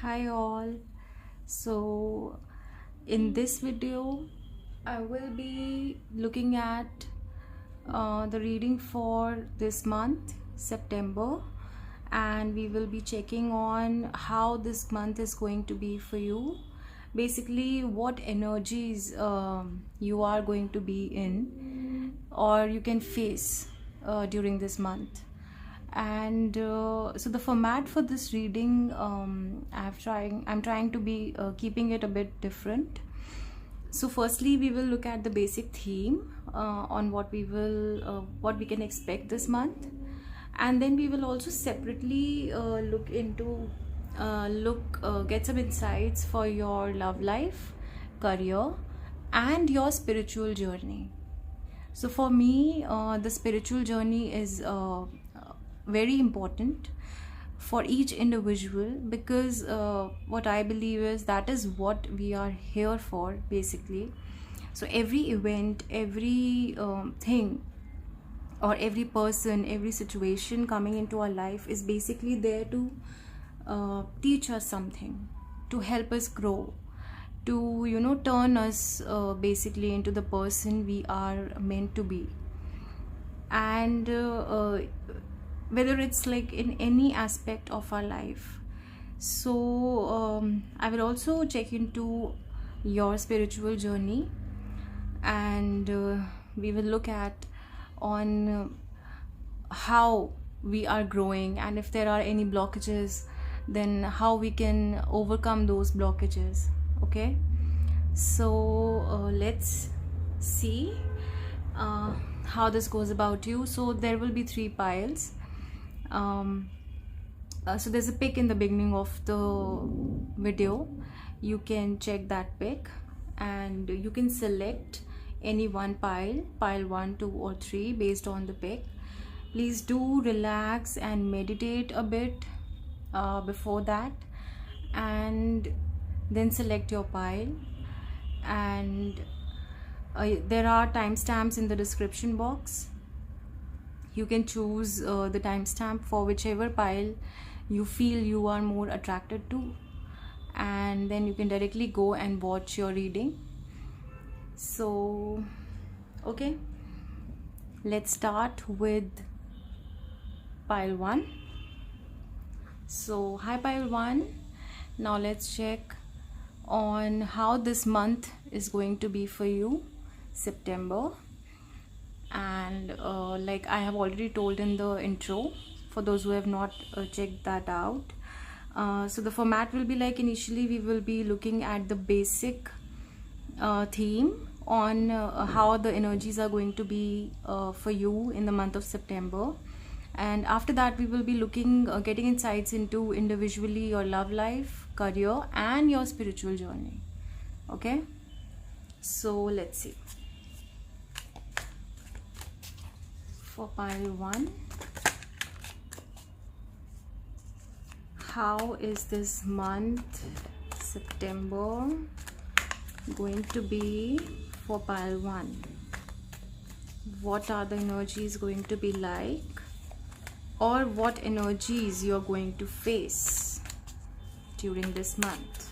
Hi all. So in this video I will be looking at the reading for this month September, and we will be checking on how this month is going to be for you. Basically what energies you are going to be in or you can face during this month. And so the format for this reading, I'm trying to be keeping it a bit different. So firstly we will look at the basic theme on what we can expect this month, and then we will also separately get some insights for your love life, career, and your spiritual journey. So for me, the spiritual journey is very important for each individual, because what I believe is that is what we are here for, basically. So every event, every thing, or every person, every situation coming into our life is basically there to teach us something, to help us grow, to turn us basically into the person we are meant to be. And whether it's like in any aspect of our life. So I will also check into your spiritual journey, and we will look at on how we are growing, and if there are any blockages, then how we can overcome those blockages. Okay, so let's see how this goes about you. So there will be 3 piles. So there's a pic in the beginning of the video. You can check that pic and you can select any one pile 1, 2 or 3 based on the pic. Please do relax and meditate a bit before that, and then select your pile. And there are timestamps in the description box. You can choose the timestamp for whichever pile you feel you are more attracted to, and then you can directly go and watch your reading. So okay, let's start with pile 1. So hi pile 1. Now let's check on how this month is going to be for you, September. And like I have already told in the intro, for those who have not checked that out, so the format will be like, initially we will be looking at the basic theme on how the energies are going to be for you in the month of September. And after that we will be getting insights into individually your love life, career, and your spiritual journey. Okay, so let's see. For pile 1, how is this month September going to be for pile 1? What are the energies going to be like, or what energies you are going to face during this month?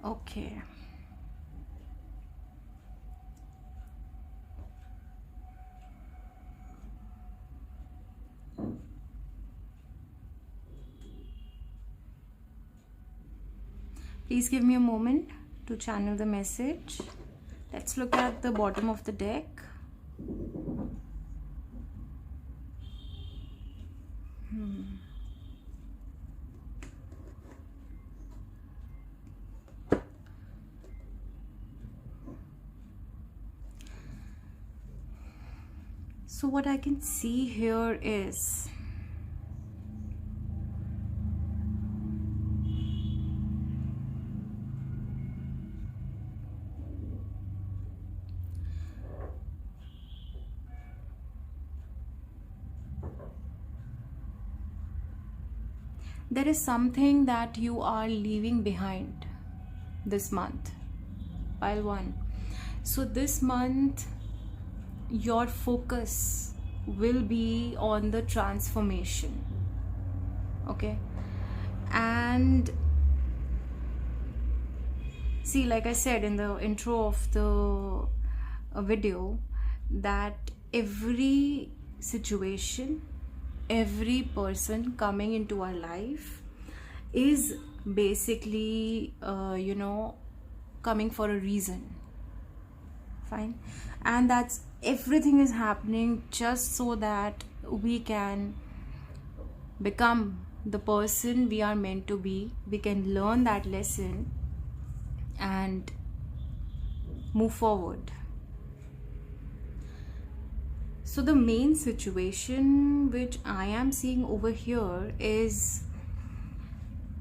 Okay. Please give me a moment to channel the message. Let's look at the bottom of the deck. So what I can see here is there is something that you are leaving behind this month. Pile 1. So this month your focus will be on the transformation. Okay. And see, like I said in the intro of the video, that every situation, every person coming into our life is basically coming for a reason. Fine. And that's everything is happening just so that we can become the person we are meant to be. We can learn that lesson and move forward. So the main situation which I am seeing over here is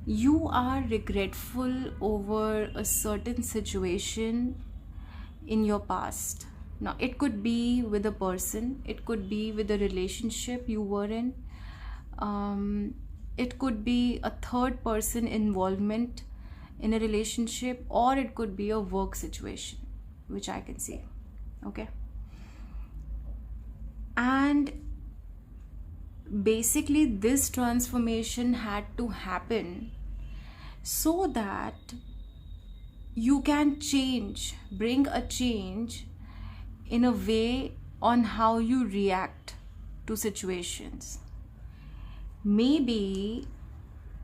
you are regretful over a certain situation in your past. Now it could be with a person, it could be with a relationship you were in, it could be a third person involvement in a relationship, or it could be a work situation which I can see. Okay. And basically this transformation had to happen so that you can change, bring a change in a way on how you react to situations. Maybe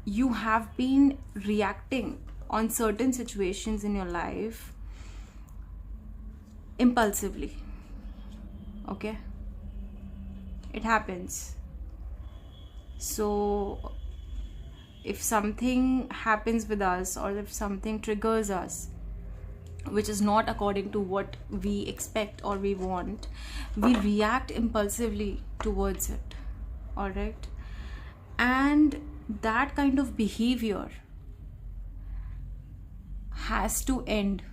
you have been reacting on certain situations in your life impulsively. Okay. It happens. So if something happens with us, or if something triggers us which is not according to what we expect or we want, we react impulsively towards it. All right. And that kind of behavior has to end,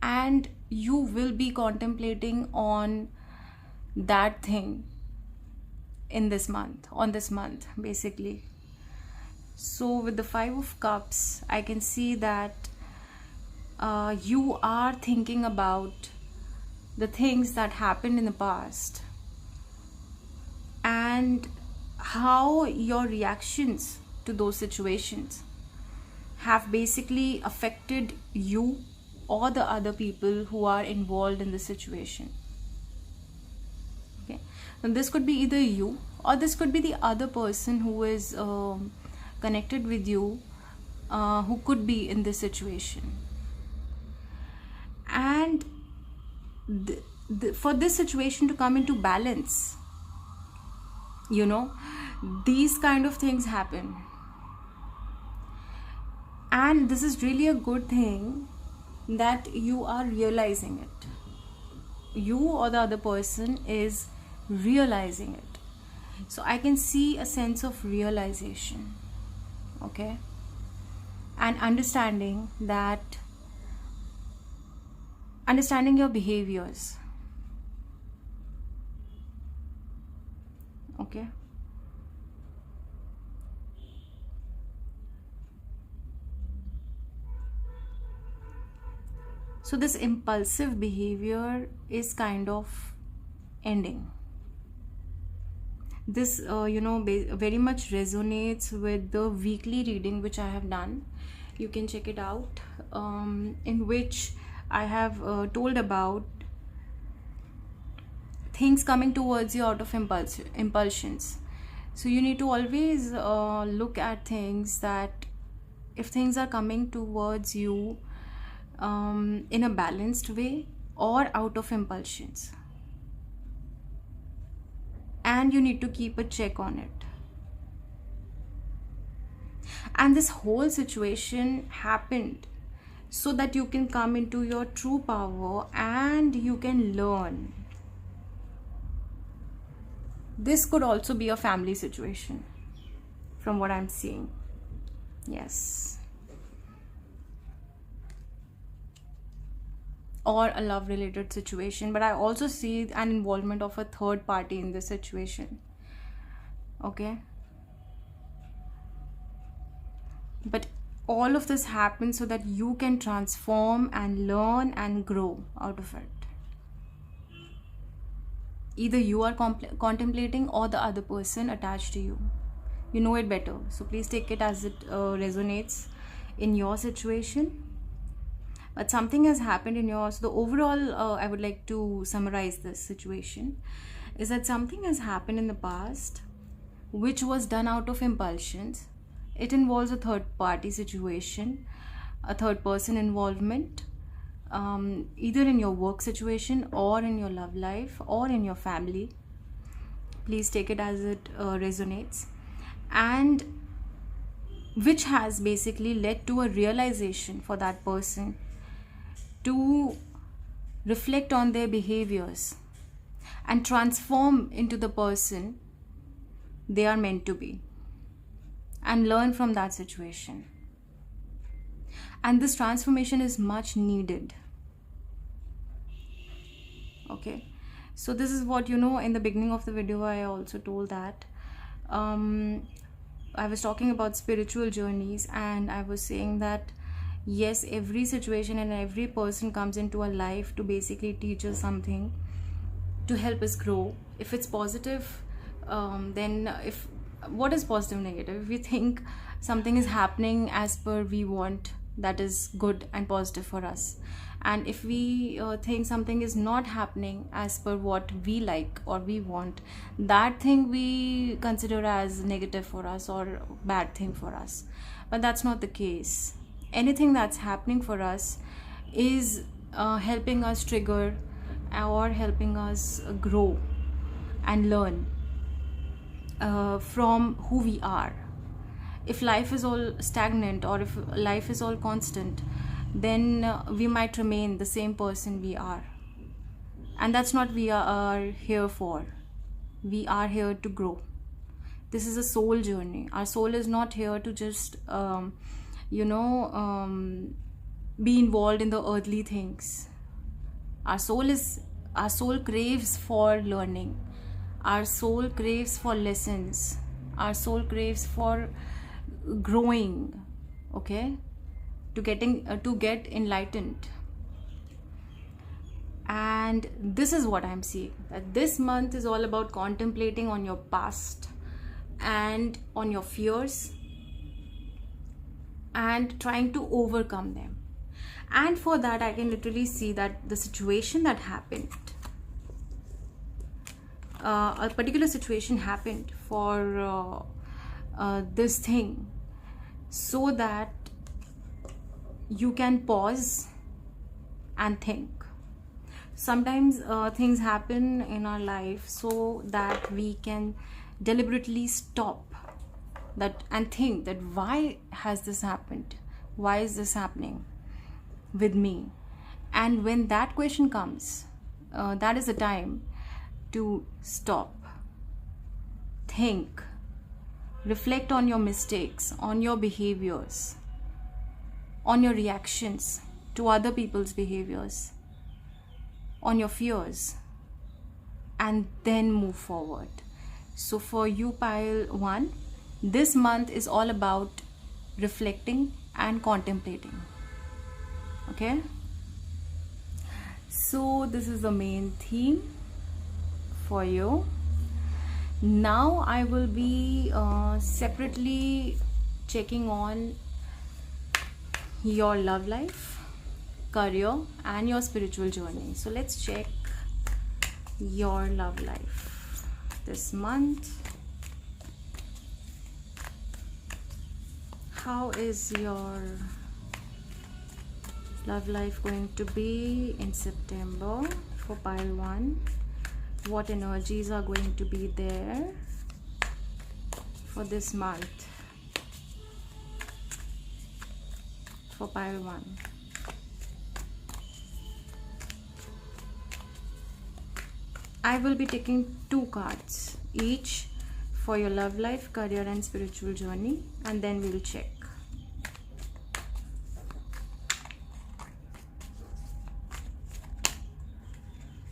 and you will be contemplating on that thing in this month, on this month basically. So with the 5 of Cups, I can see that you are thinking about the things that happened in the past and how your reactions to those situations have basically affected you or the other people who are involved in the situation. Okay. And this could be either you, or this could be the other person who is connected with you, who could be in this situation. And for this situation to come into balance, these kind of things happen. And this is really a good thing that you are realizing it. You or the other person is realizing it. So I can see a sense of realization. Okay. And understanding your behaviors. Okay. So this impulsive behavior is kind of ending. This very much resonates with the weekly reading which I have done. You can check it out, in which I have told about things coming towards you out of impulsions. So you need to always look at things, that if things are coming towards you in a balanced way or out of impulsions, and you need to keep a check on it. And this whole situation happened so that you can come into your true power and you can learn. This could also be a family situation, from what I'm seeing. Yes. Or a love related situation, but I also see an involvement of a third party in this situation. Okay. But all of this happens so that you can transform and learn and grow out of it. Either you are contemplating, or the other person attached to you. You know it better. So please take it as it resonates in your situation. But something has happened in yours. The overall, I would like to summarize this situation, is that something has happened in the past which was done out of impulsions. It involves a third party situation, a third person involvement, either in your work situation or in your love life or in your family. Please take it as it resonates, and which has basically led to a realization for that person to reflect on their behaviors and transform into the person they are meant to be, and learn from that situation. And this transformation is much needed. Okay, so this is what, in the beginning of the video I also told that I was talking about spiritual journeys, and I was saying that yes, every situation and every person comes into our life to basically teach us something, to help us grow. If it's positive, then if what is positive, negative? If we think something is happening as per we want, that is good and positive for us. And if we think something is not happening as per what we like or we want, that thing we consider as negative for us or bad thing for us. But that's not the case. Anything that's happening for us is helping us trigger or helping us grow and learn from who we are. If life is all stagnant, or if life is all constant, then we might remain the same person we are, and that's not we are here for. We are here to grow. This is a soul journey. Our soul is not here to just be involved in the earthly things. Our soul craves for learning. Our soul craves for lessons. Our soul craves for growing, okay, to get enlightened. And this is what I'm seeing, that this month is all about contemplating on your past and on your fears and trying to overcome them. And for that, I can literally see that the situation that happened, a particular situation happened for this thing, so that you can pause and think. Sometimes things happen in our life so that we can deliberately stop that and think that why has this happened? Why is this happening with me? And when that question comes, that is the time to stop, think, reflect on your mistakes, on your behaviors, on your reactions to other people's behaviors, on your fears, and then move forward. So for you, pile 1, this month is all about reflecting and contemplating. Okay, so this is the main theme for you. Now I will be separately checking on your love life, career, and your spiritual journey. So let's check your love life this month. How is your love life going to be in September for pile 1? What energies are going to be there for this month for pile 1? I will be taking 2 cards each for your love life, career, and spiritual journey, and then we'll check.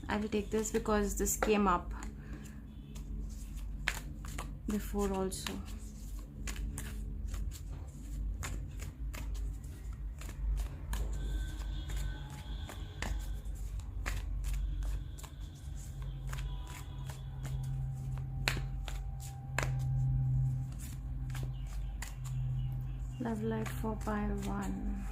I will take this because this came up before also. Love life for pile 1.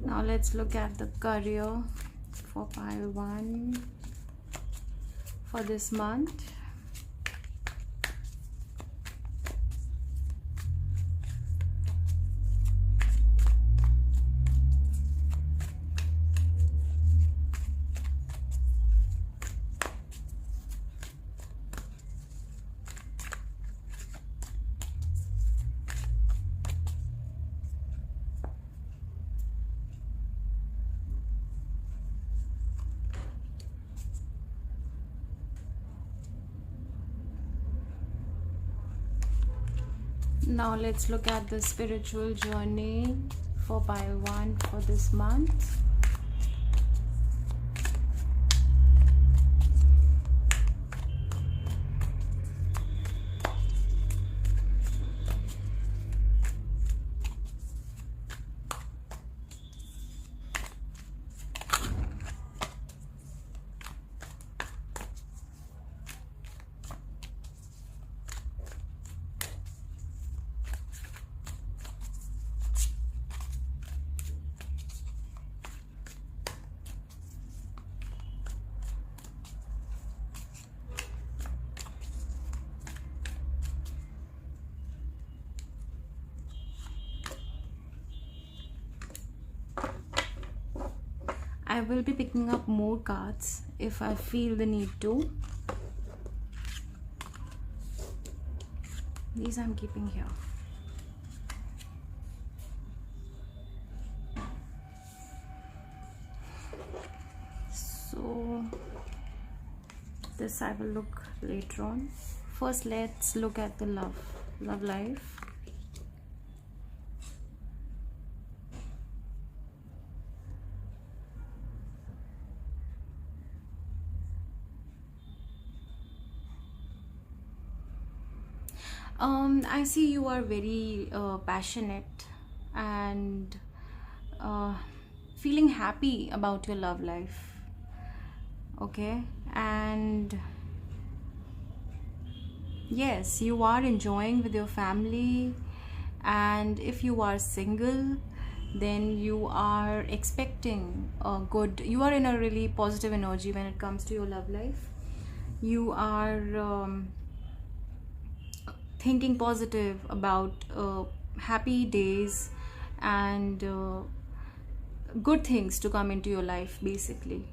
Now let's look at the career for pile 1 for this month. Now let's look at the spiritual journey for pile 1 for this month. I will be picking up more cards if I feel the need to. These I'm keeping here. So this I will look later on. First let's look at the love life. I see you are very passionate and feeling happy about your love life. Okay, and yes, you are enjoying with your family, and if you are single, then you are expecting a good, you are in a really positive energy when it comes to your love life. You are thinking positive about happy days and good things to come into your life basically.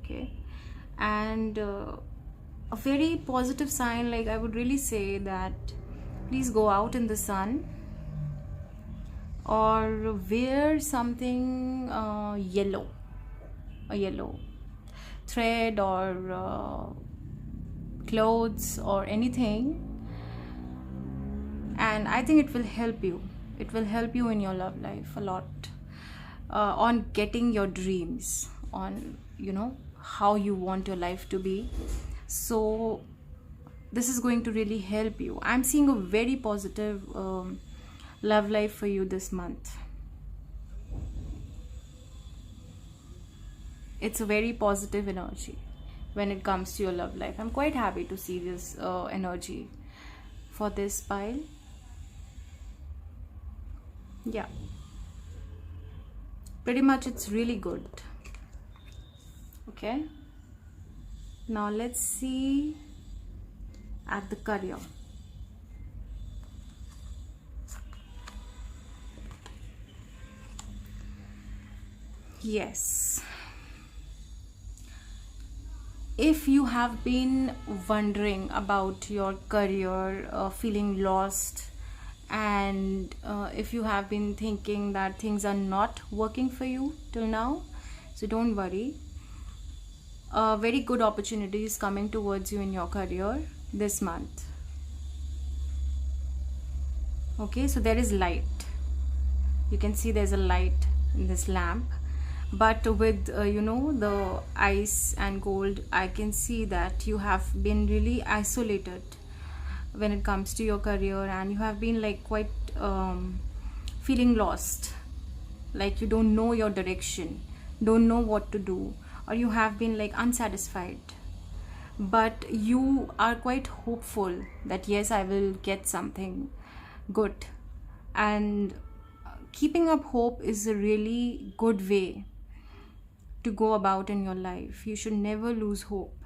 Okay, and a very positive sign, like I would really say that please go out in the sun or wear something yellow, a yellow thread or clothes or anything, and I think it will help you. It will help you in your love life a lot on getting your dreams, on how you want your life to be. So this is going to really help you. I'm seeing a very positive love life for you this month. It's a very positive energy when it comes to your love life. I'm quite happy to see this energy for this pile. Yeah, pretty much it's really good. Okay, now let's see at the career. Yes, if you have been wondering about your career, feeling lost, and if you have been thinking that things are not working for you till now, so don't worry. A very good opportunity is coming towards you in your career this month. Okay, so there is light. You can see there's a light in this lamp, but with the ice and gold, I can see that you have been really isolated when it comes to your career, and you have been like quite feeling lost, like you don't know your direction, don't know what to do, or you have been like unsatisfied. But you are quite hopeful that yes, I will get something good. And keeping up hope is a really good way to go about in your life. You should never lose hope,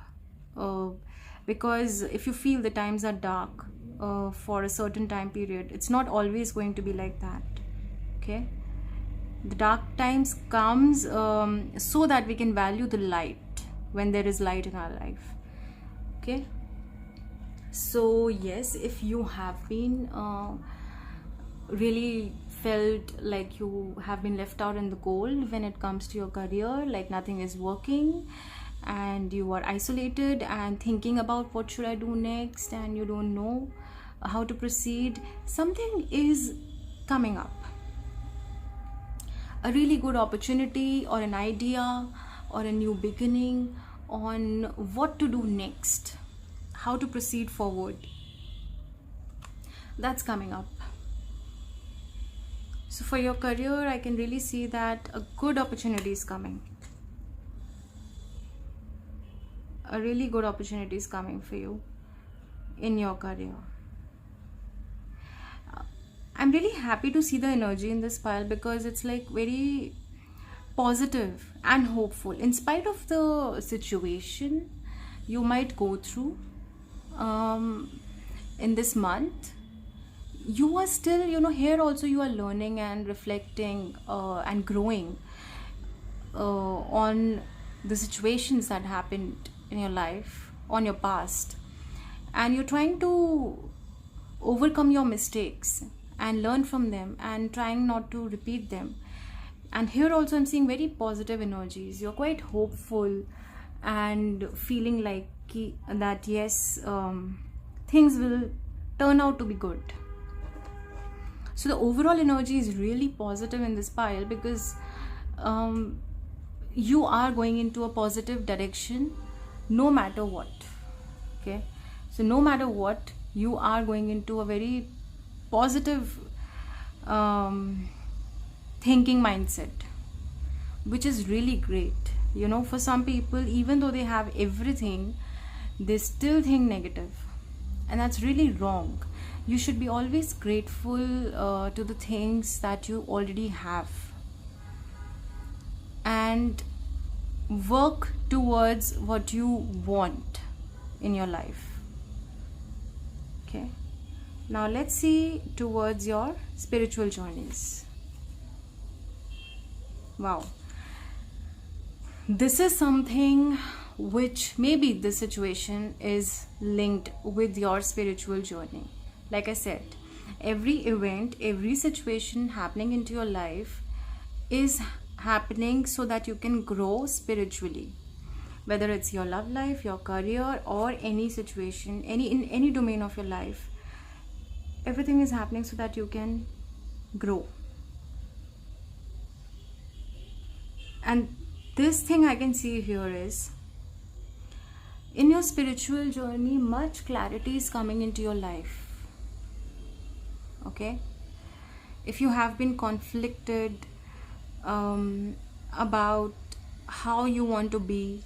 because if you feel the times are dark for a certain time period, it's not always going to be like that. Okay, the dark times comes so that we can value the light when there is light in our life. Okay, so yes, if you have been really felt like you have been left out in the cold when it comes to your career, like nothing is working, and you are isolated and thinking about what should I do next, and you don't know how to proceed, something is coming up. A really good opportunity or an idea or a new beginning on what to do next, how to proceed forward, that's coming up. So for your career, I can really see that a good opportunity is coming. A really good opportunity is coming for you in your career. I'm really happy to see the energy in this pile, because it's like very positive and hopeful in spite of the situation you might go through in this month. You are still, here also you are learning and reflecting and growing on the situations that happened in your life, on your past, and you're trying to overcome your mistakes and learn from them and trying not to repeat them. And here also I'm seeing very positive energies. You're quite hopeful and feeling like that yes, things will turn out to be good. So the overall energy is really positive in this pile, because you are going into a positive direction no matter what. Okay, so no matter what, you are going into a very positive thinking mindset, which is really great. For some people, even though they have everything, they still think negative, and that's really wrong. You should be always grateful to the things that you already have, and work towards what you want in your life. Okay, now let's see towards your spiritual journeys. Wow, this is something which maybe this situation is linked with your spiritual journey. Like I said, every event, every situation happening into your life is happening so that you can grow spiritually. Whether it's your love life, your career, or any situation, in any domain of your life, everything is happening so that you can grow. And this thing I can see here is In your spiritual journey, much clarity is coming into your life. Okay, if you have been conflicted about how you want to be,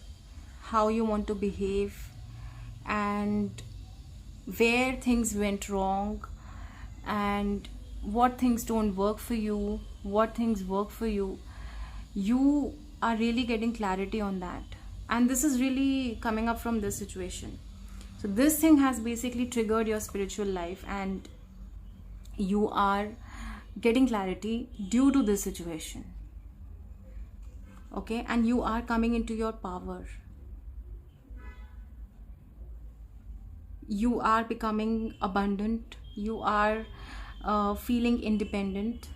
how you want to behave, and where things went wrong, and what things don't work for you, what things work for you, you are really getting clarity on that. And this is really coming up from this situation. So this thing has basically triggered your spiritual life, and you are getting clarity due to this situation. Okay, and you are coming into your power. You are becoming abundant. You are feeling independent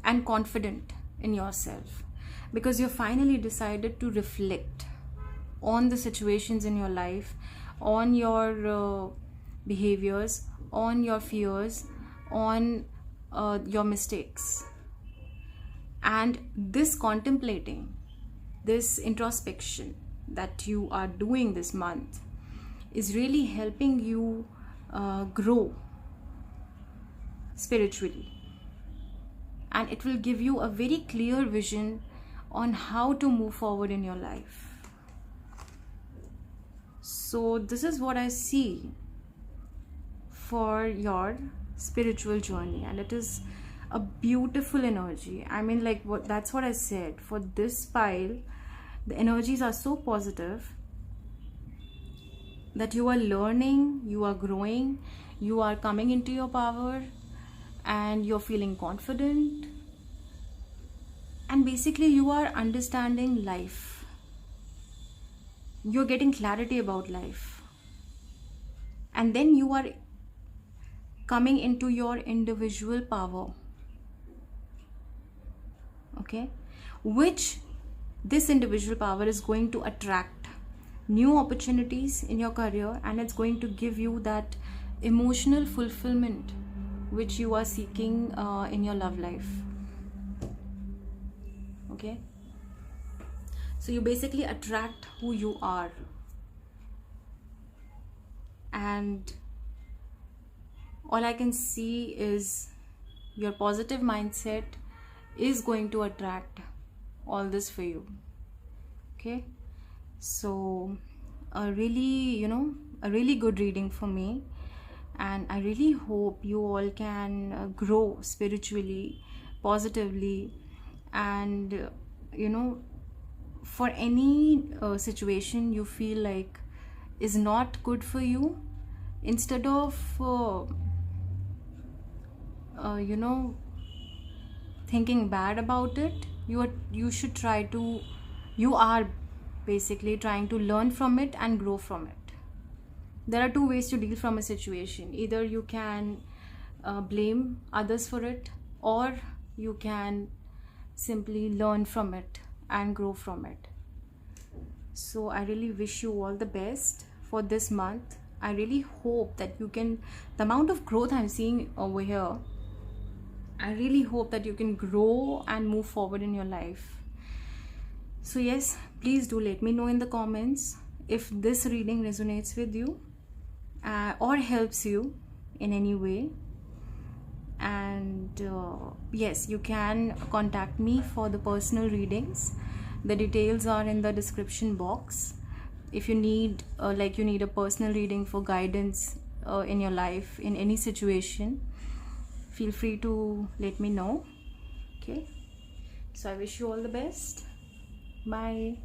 and confident in yourself, because you finally decided to reflect on the situations in your life, on your behaviors, on your fears, on your mistakes. And this contemplating, this introspection that you are doing this month is really helping you grow spiritually, and it will give you a very clear vision on how to move forward in your life. So this is what I see for your spiritual journey, and it is a beautiful energy. I mean, like, that's what I said. For this pile, the energies are so positive that you are learning, you are growing, you are coming into your power, and you're feeling confident, and basically you are understanding life. You're getting clarity about life, and then you are coming into your individual power. Okay, which this individual power is going to attract new opportunities in your career, and it's going to give you that emotional fulfillment which you are seeking in your love life. Okay, so you basically attract who you are, and all I can see is your positive mindset is going to attract all this for you. Okay, so a really good reading for me, and I really hope you all can grow spiritually, positively, and for any situation you feel like is not good for you, instead of thinking bad about it, you are basically trying to learn from it and grow from it. There are two ways to deal from a situation. Either you can blame others for it, or you can simply learn from it and grow from it. So I really wish you all the best for this month. I really hope that you can, the amount of growth I'm seeing over here, I really hope that you can grow and move forward in your life. So yes, please do let me know in the comments if this reading resonates with you or helps you in any way. And yes, you can contact me for the personal readings. The details are in the description box. If you need you need a personal reading for guidance in your life, in any situation, feel free to let me know. Okay, so I wish you all the best. Bye.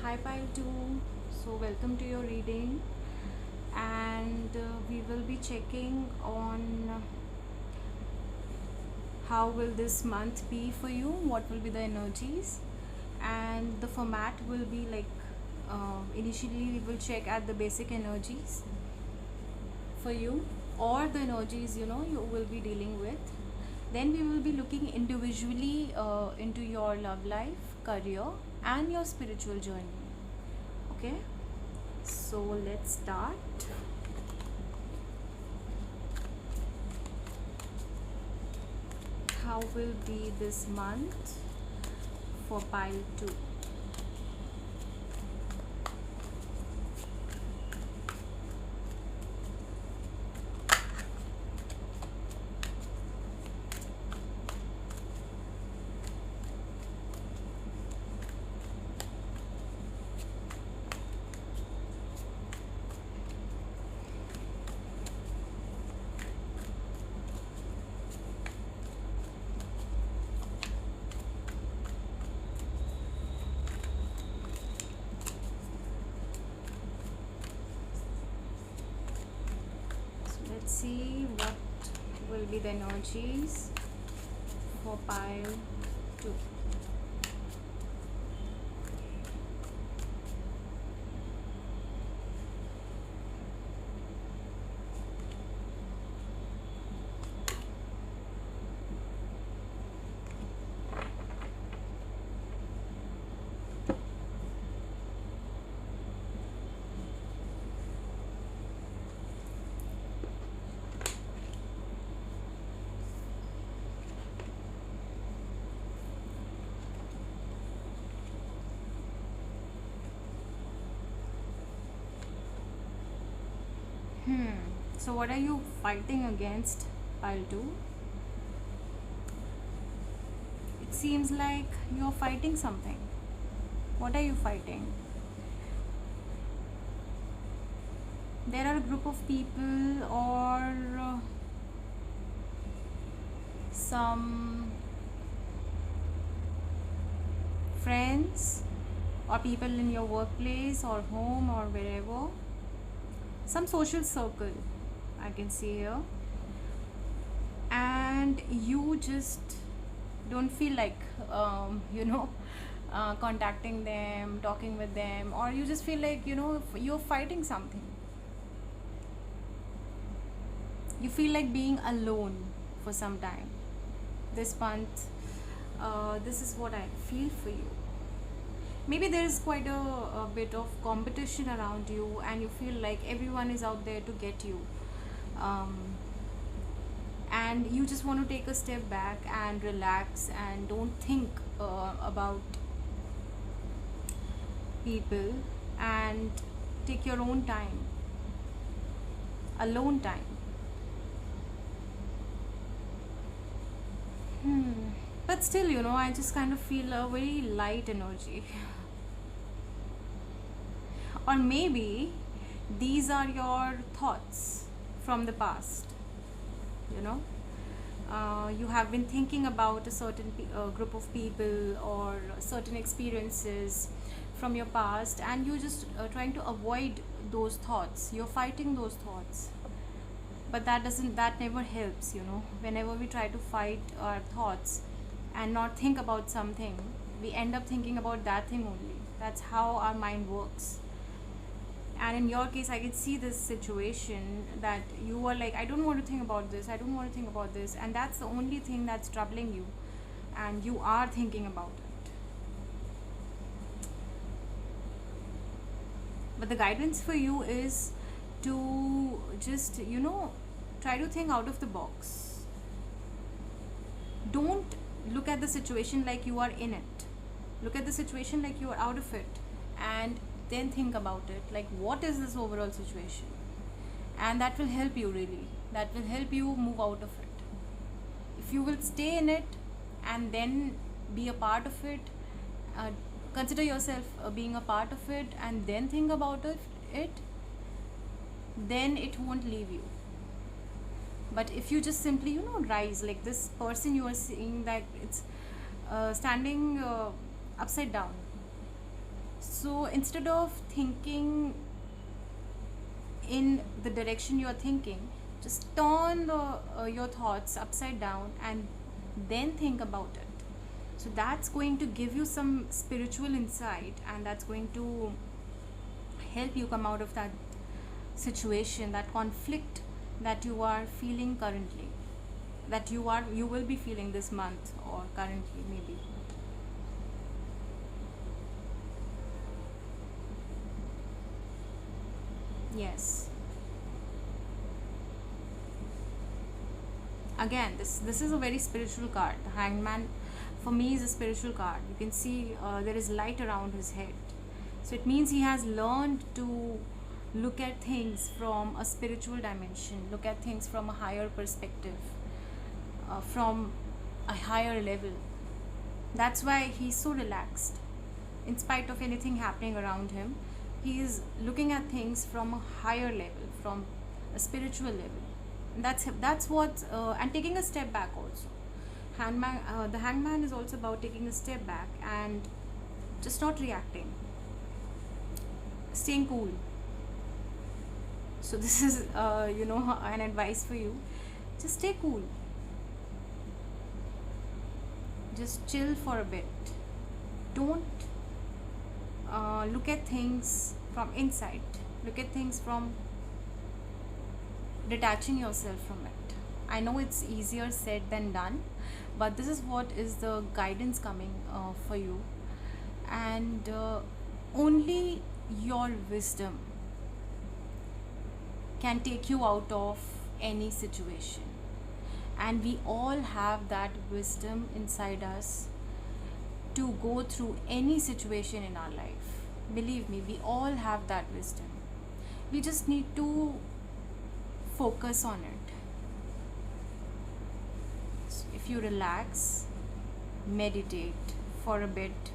Hi pile 2, so welcome to your reading, and we will be checking on how will this month be for you, what will be the energies, and the format will be like initially we will check at the basic energies for you, or the energies you will be dealing with. Then we will be looking individually into your love life, career, and your spiritual journey. Okay, so let's start. How will be this month for pile 2? Let's see what will be the energies for pile 2. So what are you fighting against, pile 2? It seems like you're fighting something. What are you fighting? There are a group of people or some friends or people in your workplace or home or wherever. Some social circle I can see here, and you just don't feel like contacting them, talking with them, or you just feel like you're fighting something. You feel like being alone for some time this month. This is what I feel for you. Maybe there is quite a bit of competition around you, and you feel like everyone is out there to get you, and you just want to take a step back and relax and don't think about people, and take your own time, alone time. But still, I just kind of feel a very light energy. Or maybe these are your thoughts from the past. You have been thinking about a certain group of people or certain experiences from your past, and you're just trying to avoid those thoughts. You're fighting those thoughts, but that never helps. Whenever we try to fight our thoughts and not think about something, we end up thinking about that thing only. That's how our mind works. And in your case, I can see this situation that you are like, I don't want to think about this, I don't want to think about this, and that's the only thing that's troubling you, and you are thinking about it. But the guidance for you is to just try to think out of the box. Don't look at the situation like you are in it. Look at the situation like you are out of it, and then think about it like, what is this overall situation? And that will help you, really. That will help you move out of it. If you will stay in it and then be a part of it, consider yourself being a part of it, and then think about it, then it won't leave you. But if you just simply rise, like this person you are seeing, that it's standing upside down. So instead of thinking in the direction you are thinking, just turn your thoughts upside down and then think about it. So that's going to give you some spiritual insight, and that's going to help you come out of that situation, that conflict that you are feeling currently, that you will be feeling this month, or currently maybe. Yes. Again, this is a very spiritual card. The Hangman for me is a spiritual card. You can see there is light around his head. So it means he has learned to look at things from a spiritual dimension, look at things from a higher perspective, from a higher level. That's why he's so relaxed. In spite of anything happening around him, he is looking at things from a higher level, from a spiritual level. And that's what, and taking a step back also. The Hangman is also about taking a step back and just not reacting, staying cool. So this is an advice for you. Just stay cool, just chill for a bit. Don't look at things from inside, look at things from detaching yourself from it. I know it's easier said than done, but this is what is the guidance coming for you. And only your wisdom can take you out of any situation. And we all have that wisdom inside us to go through any situation in our life. Believe me, we all have that wisdom. We just need to focus on it. So if you relax, meditate for a bit,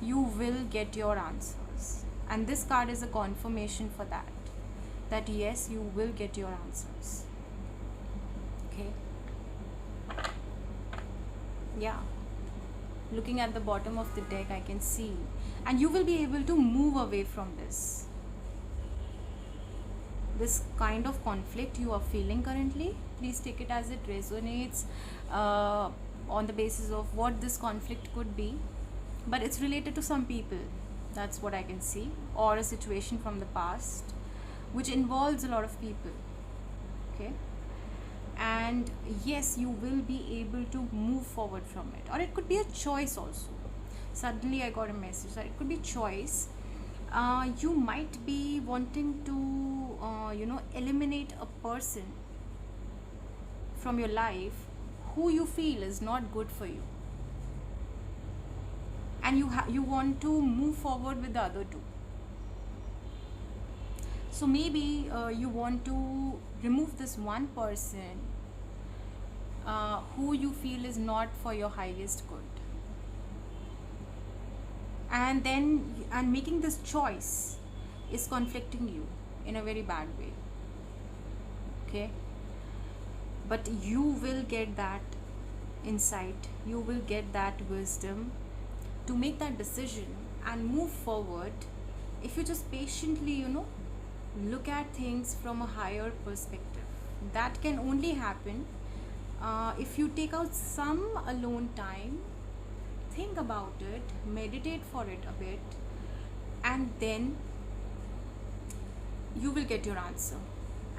you will get your answers. And this card is a confirmation for that. That yes, you will get your answers. Okay. Yeah. Looking at the bottom of the deck, I can see. And you will be able to move away from this. This kind of conflict you are feeling currently, please take it as it resonates on the basis of what this conflict could be. But it's related to some people. That's what I can see. Or a situation from the past, which involves a lot of people. Okay. And yes, you will be able to move forward from it. Or it could be a choice also. Suddenly I got a message that it could be choice. You might be wanting to eliminate a person from your life who you feel is not good for you, and you want to move forward with the other two. So maybe you want to remove this one person who you feel is not for your highest good, and making this choice is conflicting you in a very bad way. Okay. But you will get that insight, you will get that wisdom to make that decision and move forward if you just patiently look at things from a higher perspective. That can only happen if you take out some alone time, think about it, meditate for it a bit, and then you will get your answer.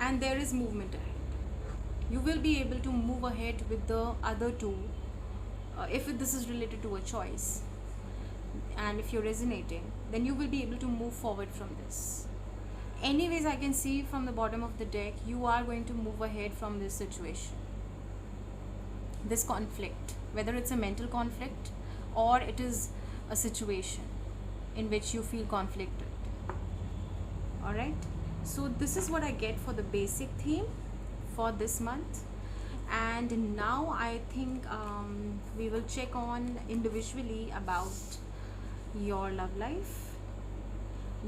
And there is movement ahead. You will be able to move ahead with the other two if this is related to a choice. And if you're resonating, then you will be able to move forward from this. Anyways, I can see from the bottom of the deck, you are going to move ahead from this situation, this conflict, whether it's a mental conflict or it is a situation in which you feel conflicted. Alright, so this is what I get for the basic theme for this month. And now I think we will check on individually about your love life,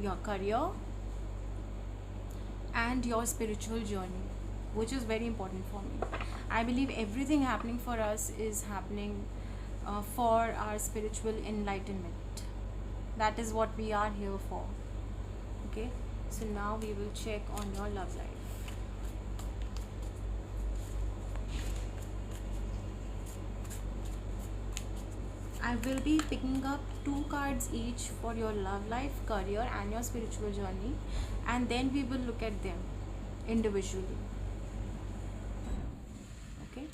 your career, and your spiritual journey, which is very important for me. I believe everything happening for us is happening for our spiritual enlightenment. That is what we are here for. Okay, so now we will check on your love life. I will be picking up 2 cards each for your love life, career, and your spiritual journey, and then we will look at them individually. Okay,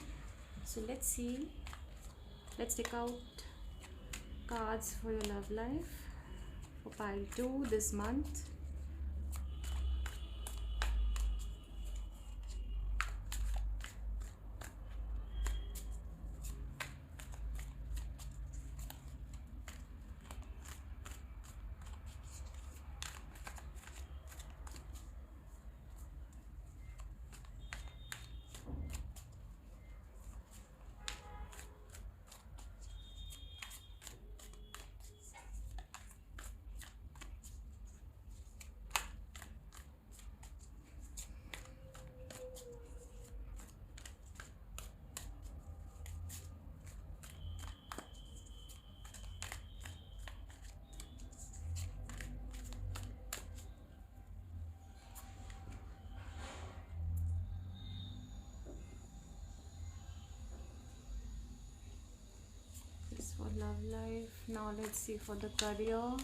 so let's see. Let's take out cards for your love life for pile 2 this month. for love life. Now let's see for the career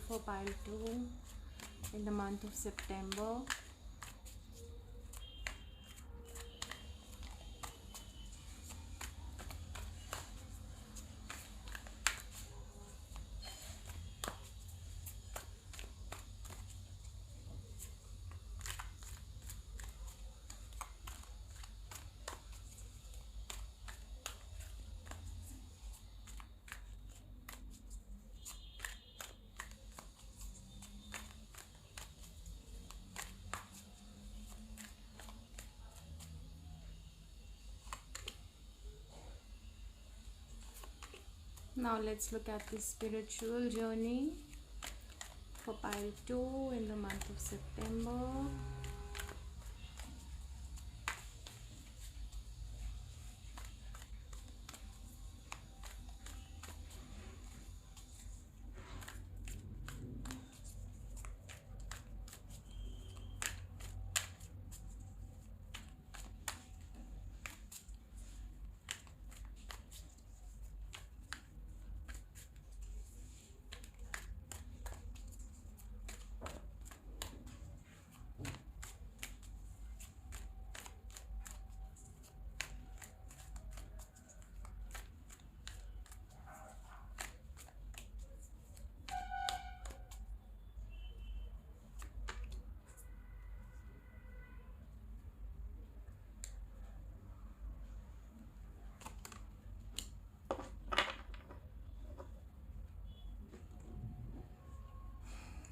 for pile 2 in the month of September. Now let's look at the spiritual journey for pile 2 in the month of September.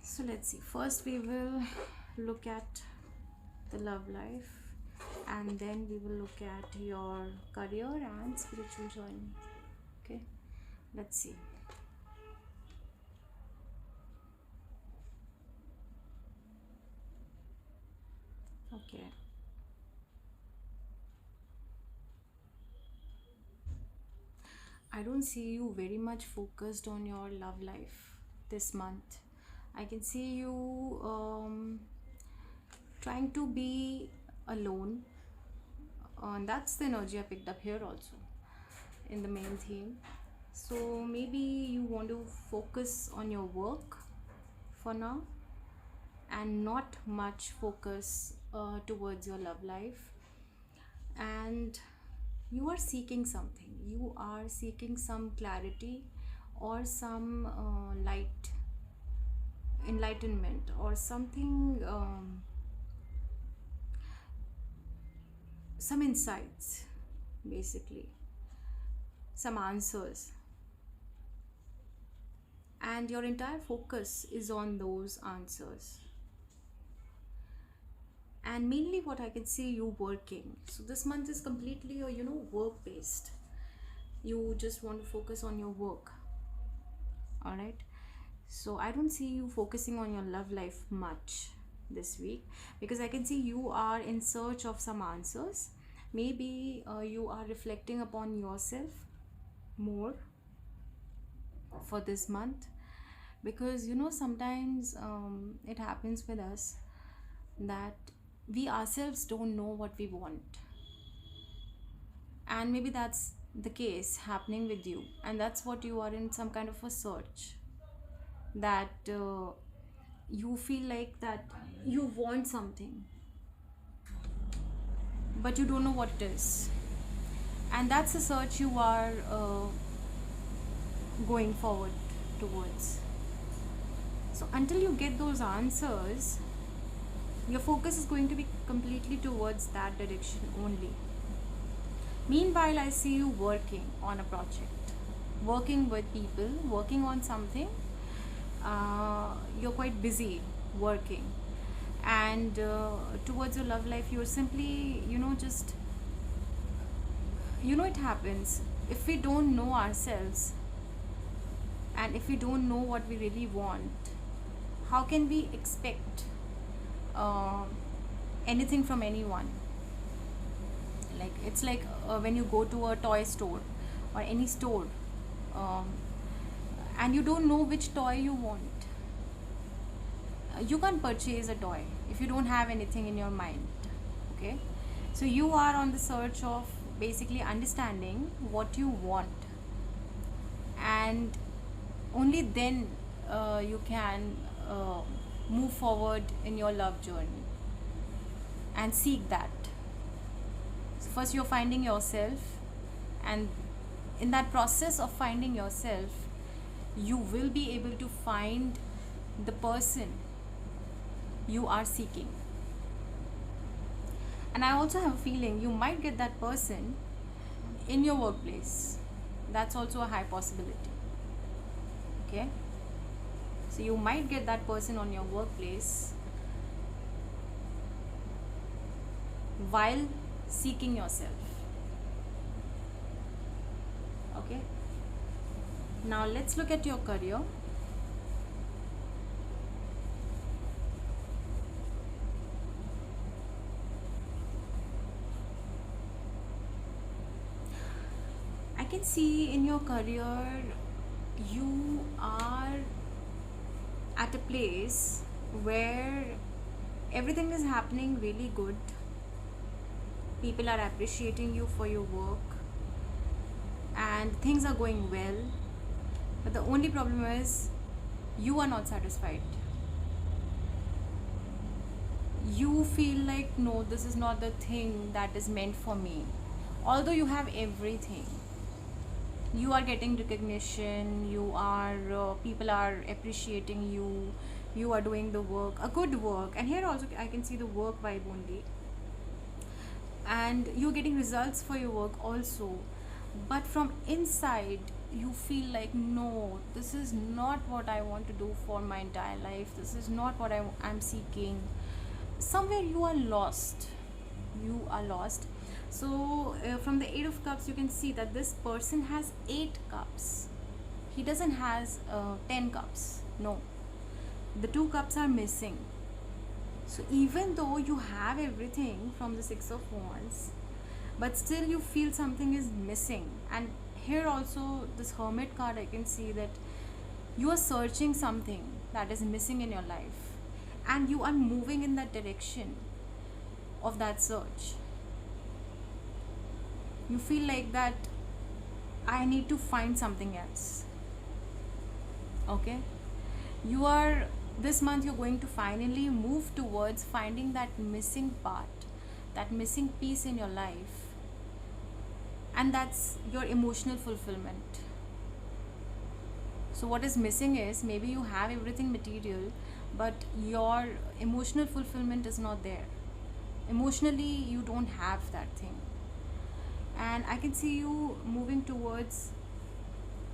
So let's see, first we will look at the love life, and then we will look at your career and spiritual journey. Okay, let's see. Okay, I don't see you very much focused on your love life this month. I can see you trying to be alone. That's the energy I picked up here also in the main theme. So maybe you want to focus on your work for now and not much focus towards your love life. And you are seeking something. You are seeking some clarity or some enlightenment or something, some insights, basically some answers, and your entire focus is on those answers. And mainly what I can see, you working. So this month is completely work based. You just want to focus on your work. All right, so I don't see you focusing on your love life much this week, because I can see you are in search of some answers. Maybe you are reflecting upon yourself more for this month, because sometimes it happens with us that we ourselves don't know what we want, and maybe that's the case happening with you, and that's what you are in some kind of a search, that you feel like that you want something but you don't know what it is, and that's the search you are going forward towards. So until you get those answers, your focus is going to be completely towards that direction only. Meanwhile, I see you working on a project, working with people, working on something. You're quite busy working, and towards your love life, you're simply just it happens if we don't know ourselves, and if we don't know what we really want, how can we expect anything from anyone? Like, it's like when you go to a toy store or any store, and you don't know which toy you want. You can't purchase a toy if you don't have anything in your mind. Okay, so you are on the search of basically understanding what you want, and only then you can move forward in your love journey and seek that. So first you're finding yourself, and in that process of finding yourself, you will be able to find the person you are seeking. And I also have a feeling you might get that person in your workplace. That's also a high possibility. Okay, so you might get that person on your workplace while seeking yourself. Okay, now let's look at your career. I can see in your career you are at a place where everything is happening really good. People are appreciating you for your work and things are going well, but the only problem is you are not satisfied. You feel like, no, this is not the thing that is meant for me. Although you have everything, you are getting recognition, you are people are appreciating you, you are doing the work, a good work, and here also I can see the work vibe only, and you're getting results for your work also, but from inside you feel like, no, this is not what I want to do for my entire life, this is not what I'm seeking. Somewhere you are lost. So from the 8 of cups you can see that this person has 8 cups. He doesn't has 10 cups. No, the 2 cups are missing. So even though you have everything from the 6 of wands, but still you feel something is missing. And here also this hermit card, I can see that you are searching something that is missing in your life, and you are moving in that direction of that search. You feel like that I need to find something else. Okay, you are, this month you're going to finally move towards finding that missing part, that missing piece in your life, and that's your emotional fulfillment. So what is missing is, maybe you have everything material, but your emotional fulfillment is not there. Emotionally you don't have that thing, and I can see you moving towards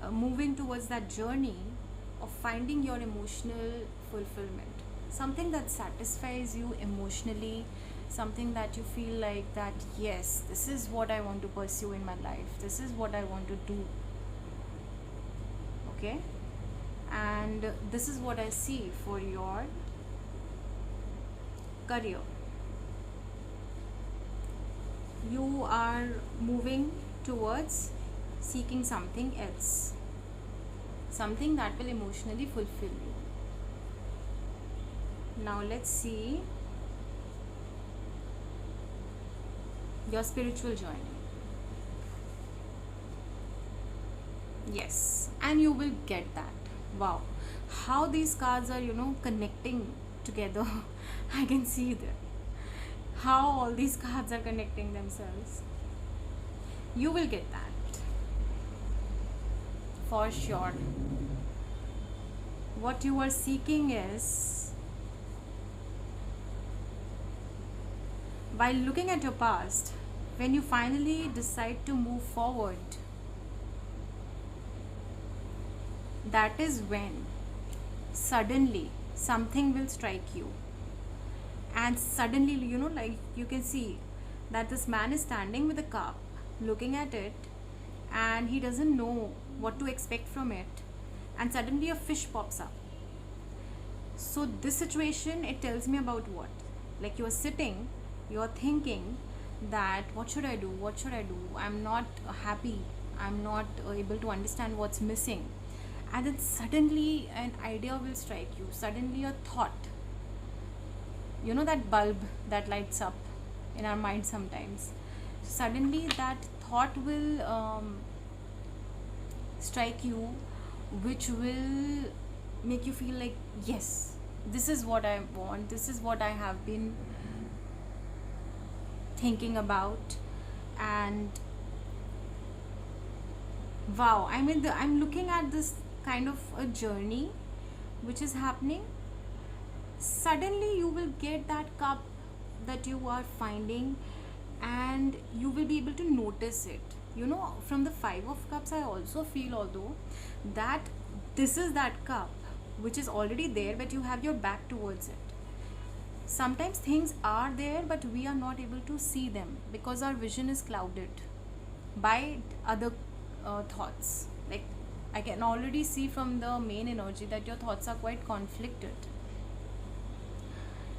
that journey of finding your emotional fulfillment, something that satisfies you emotionally, something that you feel like that, yes, this is what I want to pursue in my life, this is what I want to do. Okay, and this is what I see for your career. You are moving towards seeking something else, something that will emotionally fulfill you. Now let's see your spiritual journey. Yes, and you will get that. Wow, how these cards are, connecting together. I can see that, how all these cards are connecting themselves. You will get that for sure. What you are seeking is, while looking at your past, when you finally decide to move forward, that is when suddenly something will strike you. And suddenly, like you can see that this man is standing with a cup, looking at it, and he doesn't know what to expect from it, and suddenly a fish pops up. So this situation, it tells me about what? Like, you are sitting, you are thinking that what should I do, I'm not happy, I'm not able to understand what's missing, and then suddenly an idea will strike you, suddenly a thought, that bulb that lights up in our mind sometimes. Suddenly that thought will strike you, which will make you feel like, yes, this is what I want, this is what I have been thinking about. And wow, I mean, I'm looking at this kind of a journey which is happening. Suddenly you will get that cup that you are finding, and you will be able to notice it. You know, from the Five of Cups, I also feel, although, that this is that cup which is already there, but you have your back towards it. Sometimes things are there, but we are not able to see them because our vision is clouded by other thoughts. Like, I can already see from the main energy that your thoughts are quite conflicted.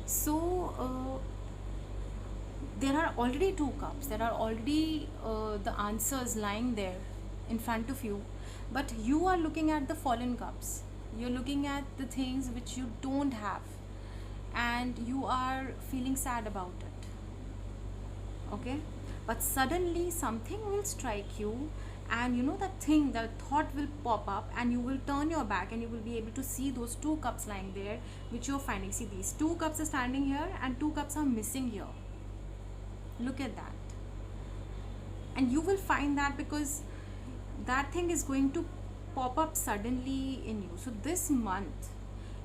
So there are already two cups, there are already the answers lying there in front of you, but you are looking at the fallen cups, you're looking at the things which you don't have, and you are feeling sad about it. Okay, but suddenly something will strike you, and you know, that thought will pop up, and you will turn your back, and you will be able to see those two cups lying there which you're finding. See, these two cups are standing here and two cups are missing here. Look at that. And you will find that, because that thing is going to pop up suddenly in you. So this month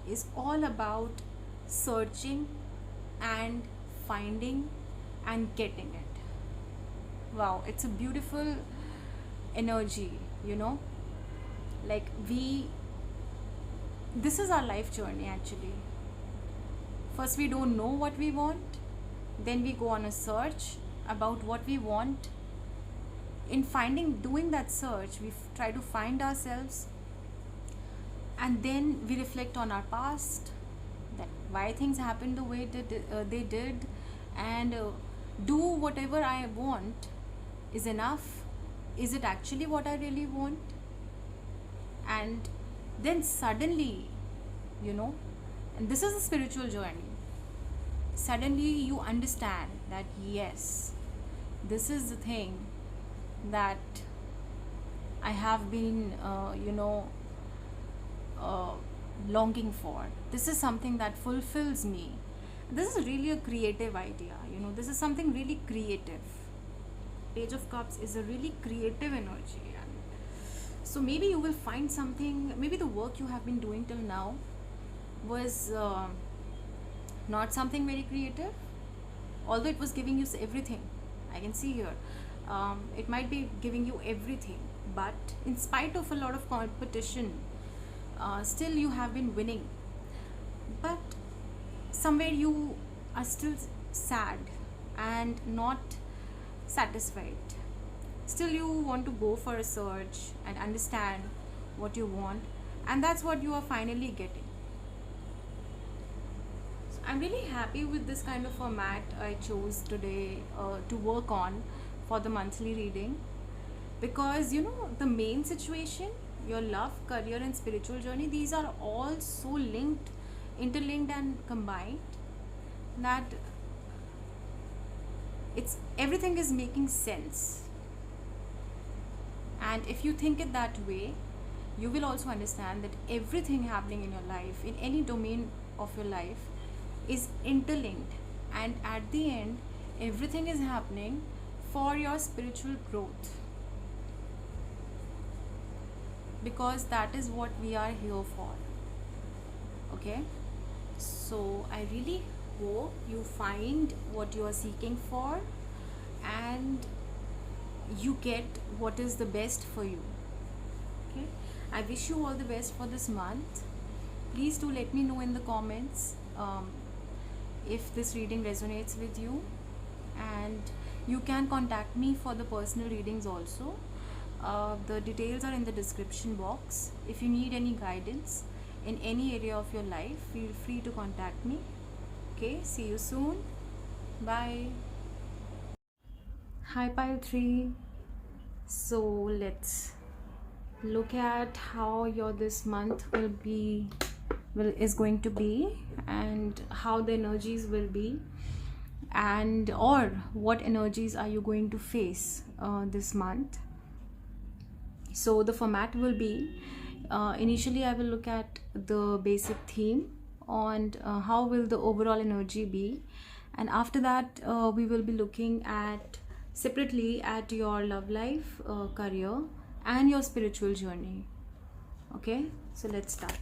is all about searching and finding and getting it. Wow, it's a beautiful energy, you know. Like, this is our life journey actually. First we don't know what we want, then we go on a search about what we want. In doing that search, we try to find ourselves, and then we reflect on our past, that why things happened the way they did, and do whatever I want is enough. Is it actually what I really want? And then suddenly, you know, and this is a spiritual journey, suddenly you understand that yes, this is the thing that I have been longing for. This is something that fulfills me. This is really a creative idea, you know, this is something really creative. Page of Cups is a really creative energy, and so maybe you will find something. Maybe the work you have been doing till now was not something very creative, although it was giving you everything. I can see here, it might be giving you everything, but in spite of a lot of competition, still you have been winning. But somewhere you are still sad and not satisfied. Still you want to go for a search and understand what you want, and that's what you are finally getting. So I'm really happy with this kind of format I chose today to work on for the monthly reading, because you know, the main situation, your love, career and spiritual journey, these are all so linked, interlinked and combined, that everything is making sense. And if you think it that way, you will also understand that everything happening in your life, in any domain of your life, is interlinked, and at the end everything is happening for your spiritual growth, because that is what we are here for. Okay, so I really hope you find what you are seeking for, and you get what is the best for you. Okay, I wish you all the best for this month. Please do let me know in the comments if this reading resonates with you, and you can contact me for the personal readings also. The details are in the description box. If you need any guidance in any area of your life, feel free to contact me. Okay, see you soon. Bye. Hi pile 3. So let's look at how your this month is going to be, and how the energies will be. and or what energies are you going to face this month. So the format will be, initially I will look at the basic theme and how will the overall energy be, and after that we will be looking at separately at your love life, career, and your spiritual journey. Okay, so let's start.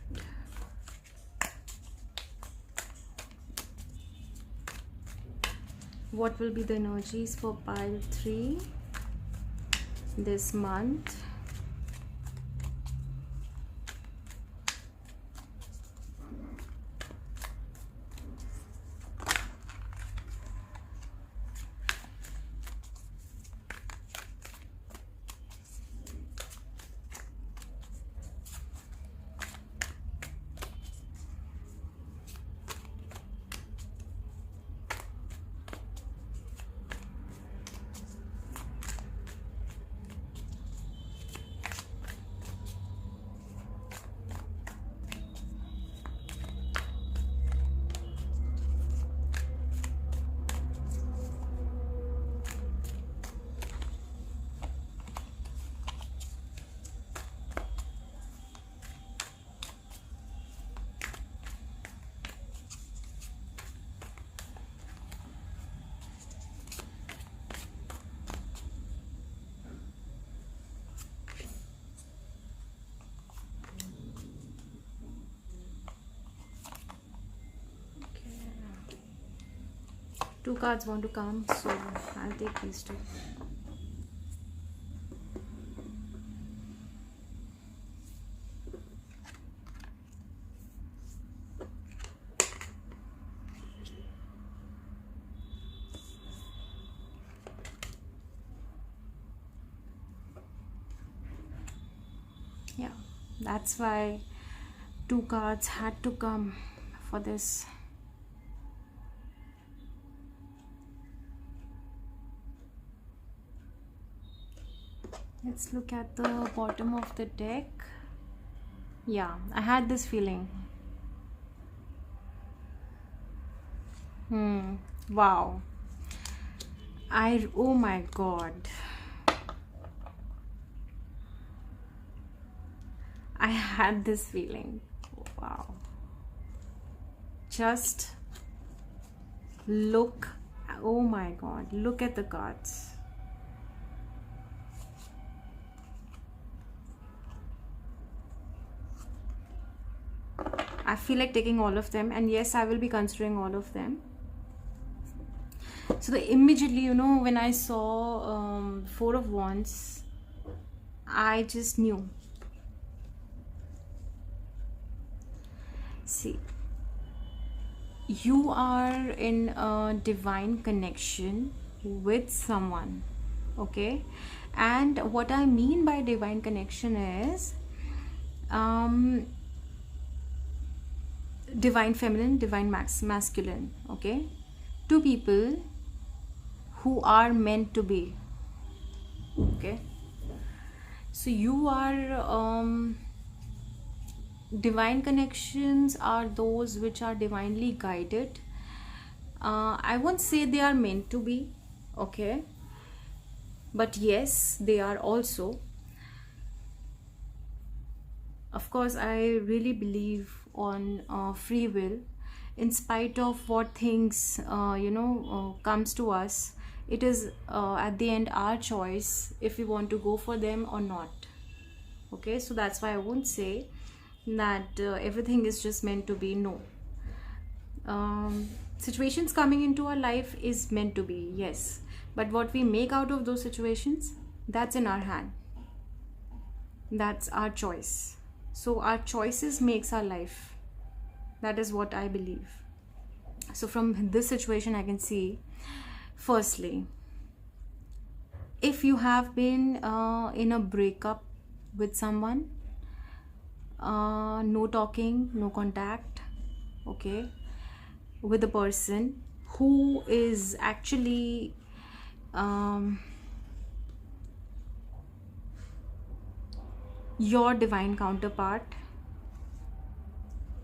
What will be the energies for pile 3 this month? Two cards want to come, so I'll take these two. Yeah, that's why two cards had to come for this. Let's look at the bottom of the deck. Yeah, I had this feeling. Wow. Oh my god. I had this feeling. Wow. Just look. Oh my god. Look at the cards. I feel like taking all of them, and yes, I will be considering all of them. So immediately, when I saw 4 of Wands, I just knew. See, you are in a divine connection with someone, okay? And what I mean by divine connection is divine feminine, divine masculine, okay? Two people who are meant to be, okay? So you are divine connections are those which are divinely guided. I won't say they are meant to be, okay? But yes, they are also. Of course, I really believe on free will. In spite of what things comes to us, it is at the end our choice if we want to go for them or not. Okay, so that's why I won't say that everything is just meant to be. No, situations coming into our life is meant to be, yes, but what we make out of those situations, that's in our hand. That's our choice. So our choices makes our life. That is what I believe. So from this situation I can see, firstly, if you have been in a breakup with someone, no talking, no contact, okay, with a person who is actually your divine counterpart,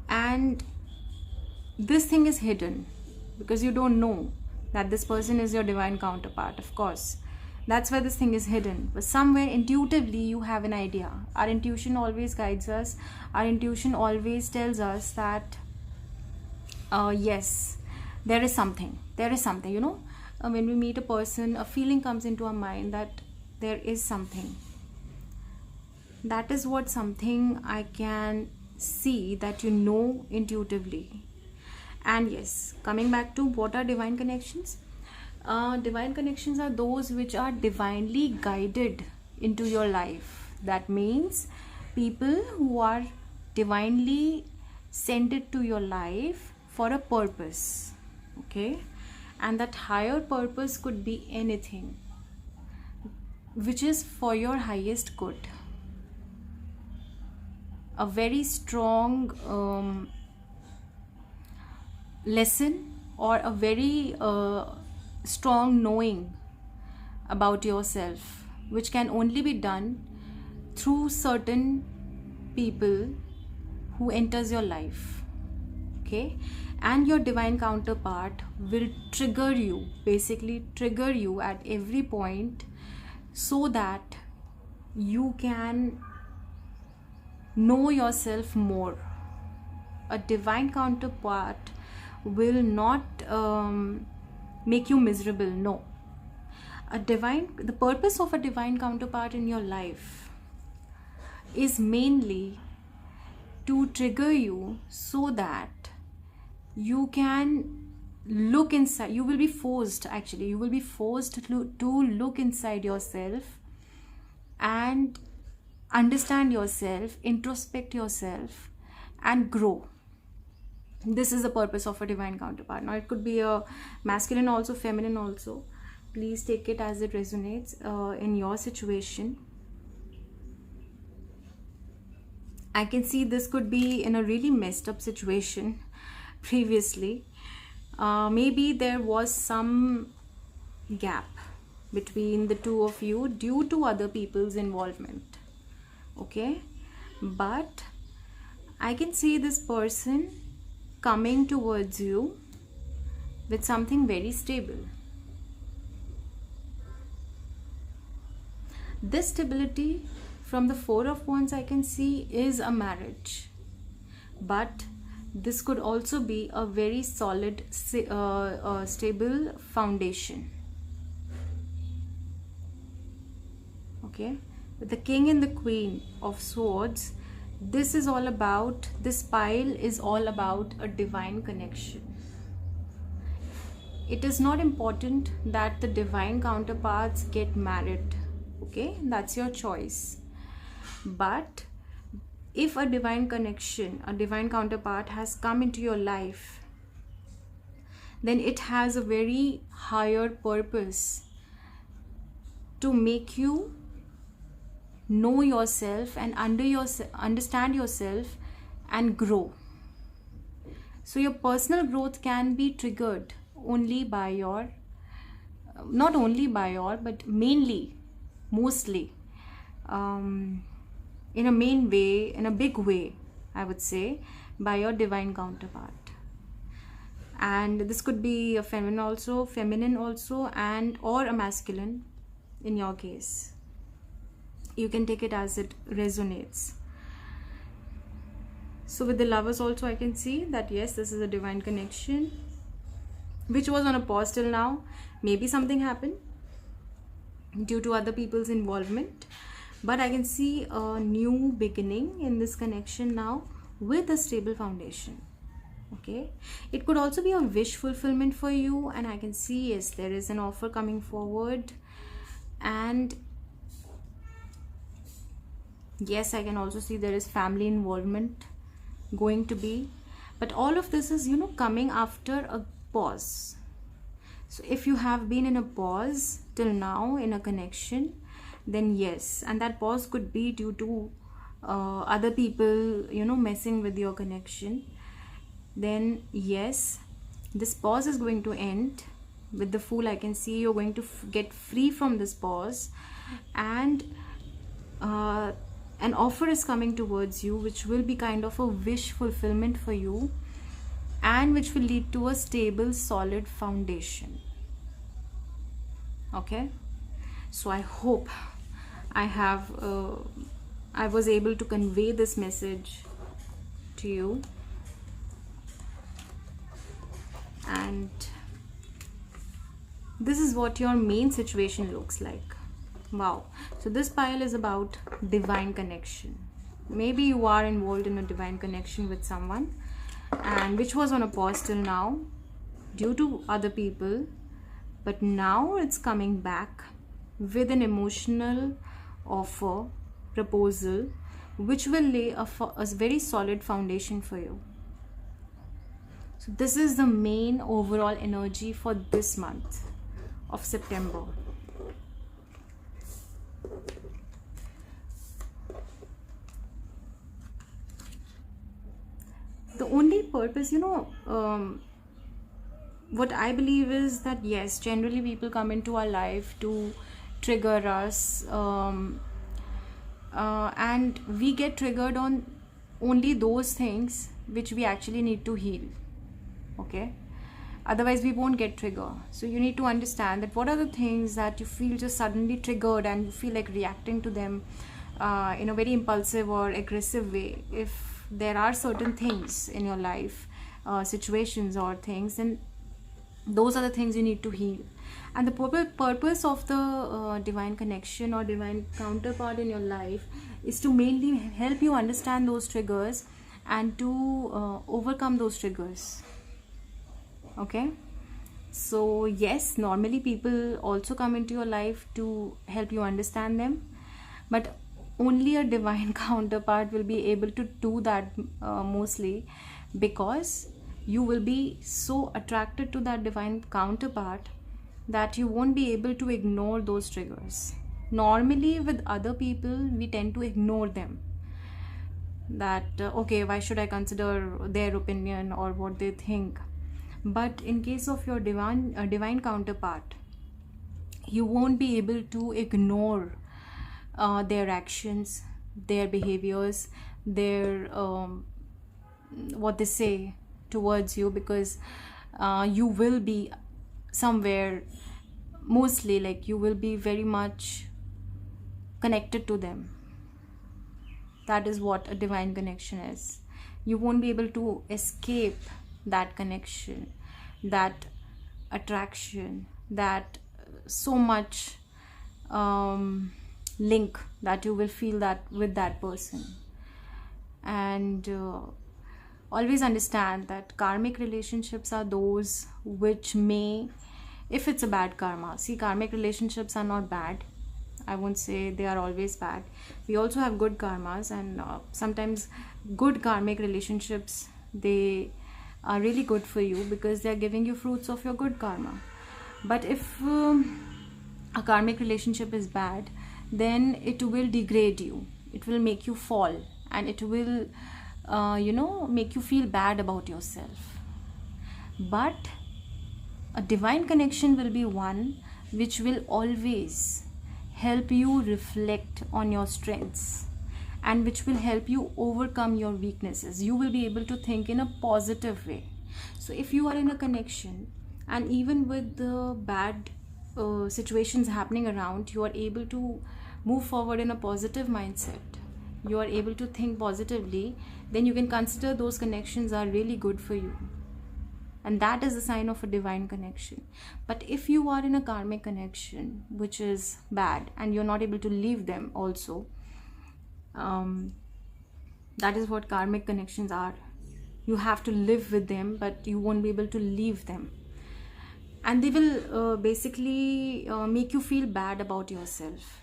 and this thing is hidden because you don't know that this person is your divine counterpart. Of course, that's where this thing is hidden, but somewhere intuitively you have an idea. Our intuition always guides us. Our intuition always tells us that yes, there is something, when we meet a person, a feeling comes into our mind that there is something. That is what something I can see, that intuitively. And yes, coming back to what are divine connections, divine connections are those which are divinely guided into your life. That means people who are divinely sent it to your life for a purpose. Okay, and that higher purpose could be anything which is for your highest good. A very strong lesson, or a very strong knowing about yourself, which can only be done through certain people who enters your life. Okay, and your divine counterpart will basically trigger you at every point, so that you can know yourself more. A divine counterpart will not make you miserable. No, the purpose of a divine counterpart in your life is mainly to trigger you, so that you can look inside. You will be forced to look inside yourself and understand yourself, introspect yourself, and grow. This is the purpose of a divine counterpart. Now, it could be a masculine also, feminine also. Please take it as it resonates in your situation. I can see this could be in a really messed up situation previously. Maybe there was some gap between the two of you due to other people's involvement. Okay, but I can see this person coming towards you with something very stable. This stability from the Four of Wands I can see is a marriage, but this could also be a very solid, stable foundation. Okay, with the King and the Queen of Swords, this pile is all about a divine connection. It is not important that the divine counterparts get married. Okay, that's your choice. But if a divine connection, a divine counterpart has come into your life, then it has a very higher purpose to make you know yourself and understand yourself and grow. So your personal growth can be triggered only by your, not only by your, but mostly in a main way, in a big way, I would say, by your divine counterpart. And this could be a feminine also, and or a masculine in your case. You can take it as it resonates. So with the Lovers also, I can see that yes, this is a divine connection which was on a pause till now. Maybe something happened due to other people's involvement, but I can see a new beginning in this connection now with a stable foundation. Okay, it could also be a wish fulfillment for you, and I can see yes, there is an offer coming forward, and yes, I can also see there is family involvement going to be, but all of this is coming after a pause. So if you have been in a pause till now in a connection, then yes, and that pause could be due to other people messing with your connection, then yes, this pause is going to end. With the Fool, I can see you're going to get free from this pause, and an offer is coming towards you which will be kind of a wish fulfillment for you, and which will lead to a stable, solid foundation. Okay, so I hope I have I was able to convey this message to you. And this is what your main situation looks like. Wow. So this pile is about divine connection. Maybe you are involved in a divine connection with someone, and which was on a pause till now due to other people, but now it's coming back with an emotional offer, proposal, which will lay a very solid foundation for you. So this is the main overall energy for this month of September. The only purpose, what I believe is that yes, generally people come into our life to trigger us, and we get triggered on only those things which we actually need to heal. Okay, otherwise we won't get triggered. So you need to understand that what are the things that you feel just suddenly triggered and you feel like reacting to them in a very impulsive or aggressive way. If there are certain things in your life, situations or things, then those are the things you need to heal. And the purpose of the divine connection or divine counterpart in your life is to mainly help you understand those triggers and to overcome those triggers. Okay, so yes, normally people also come into your life to help you understand them, but only a divine counterpart will be able to do that, mostly because you will be so attracted to that divine counterpart that you won't be able to ignore those triggers. Normally with other people we tend to ignore them, that okay, why should I consider their opinion or what they think. But in case of your divine counterpart, you won't be able to ignore their actions, their behaviors, their what they say towards you, because you will be somewhere, mostly like you will be very much connected to them. That is what a divine connection is. You won't be able to escape that connection, that attraction, that so much link that you will feel that with that person. And always understand that karmic relationships are those which may, if it's a bad karma, see, karmic relationships are not bad. I won't say they are always bad. We also have good karmas, and sometimes good karmic relationships, they are really good for you because they are giving you fruits of your good karma. But if a karmic relationship is bad, then it will degrade you, it will make you fall, and it will make you feel bad about yourself. But a divine connection will be one which will always help you reflect on your strengths, and which will help you overcome your weaknesses. You will be able to think in a positive way. So if you are in a connection, and even with the bad situations happening around, you are able to move forward in a positive mindset, you are able to think positively, then you can consider those connections are really good for you, and that is a sign of a divine connection. But if you are in a karmic connection which is bad and you're not able to leave them also, that is what karmic connections are. You have to live with them, but you won't be able to leave them, and they will basically make you feel bad about yourself.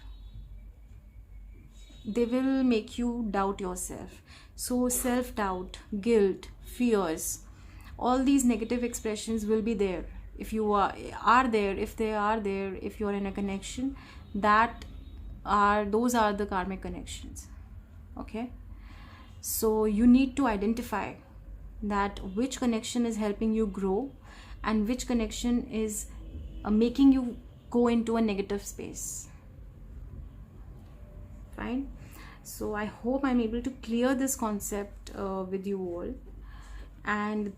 They will make you doubt yourself. So self-doubt, guilt, fears, all these negative expressions will be there if you are there, if they are there, if you are in a connection, those are the karmic connections. Okay, so you need to identify that which connection is helping you grow and which connection is making you go into a negative space. Fine. So I hope I'm able to clear this concept with you all. And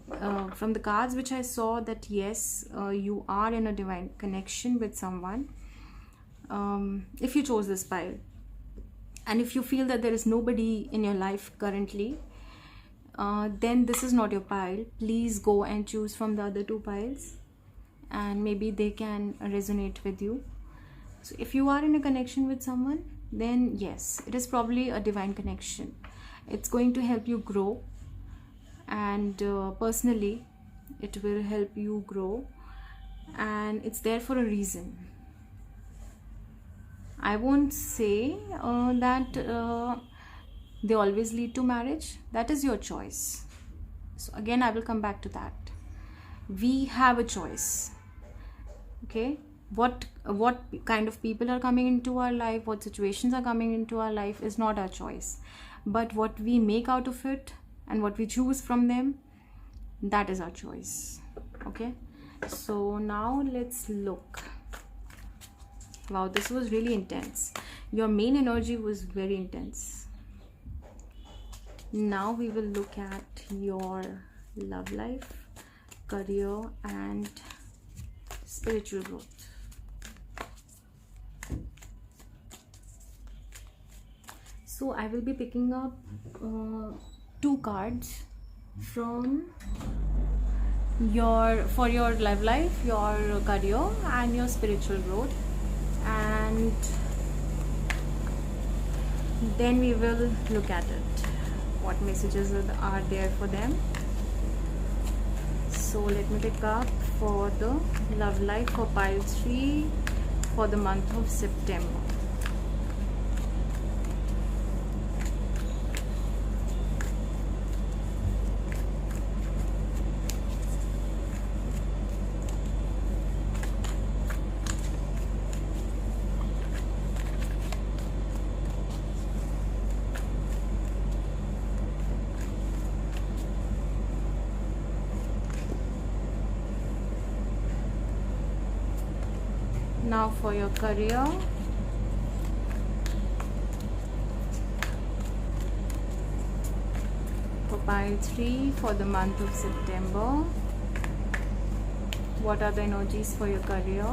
from the cards which I saw, that yes, you are in a divine connection with someone, if you chose this pile, and if you feel that there is nobody in your life currently, then this is not your pile. Please go and choose from the other two piles, and maybe they can resonate with you. So if you are in a connection with someone, then yes, it is probably a divine connection. It's going to help you grow, and personally it will help you grow, and it's there for a reason. I won't say that they always lead to marriage. That is your choice. So again, I will come back to that. We have a choice. Okay, what kind of people are coming into our life, what situations are coming into our life is not our choice, but what we make out of it and what we choose from them, that is our choice. Okay, so now let's look. Wow, this was really intense. Your main energy was very intense. Now we will look at your love life, career, and spiritual growth. So I will be picking up 2 cards from for your love life, your career, and your spiritual growth, and then we will look at it, what messages are there for them. So let me pick up for the love life for pile 3 for the month of September. Now for your career, for pile 3 for the month of September, what are the energies for your career?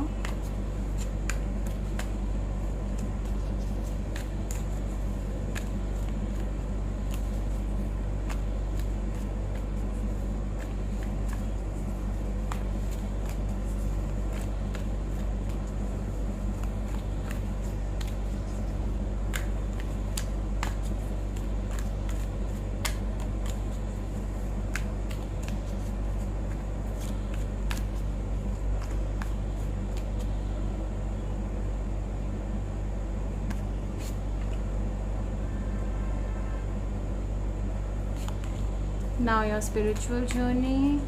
Now your spiritual journey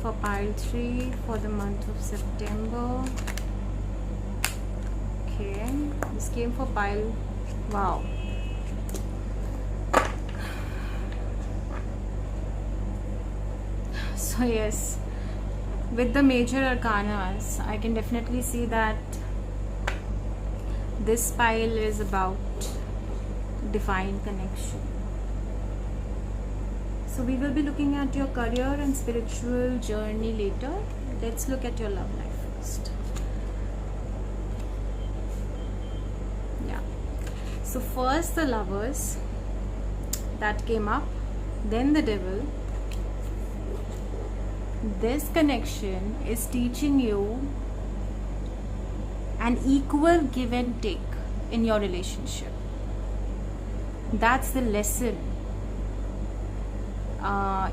for pile 3 for the month of September. Okay, this came for pile, wow. So yes, with the major arcanas, I can definitely see that this pile is about divine connection. So we will be looking at your career and spiritual journey later. Let's look at your love life first. Yeah. So first the Lovers, that came up, then the Devil. This connection is teaching you an equal give and take in your relationship. That's the lesson.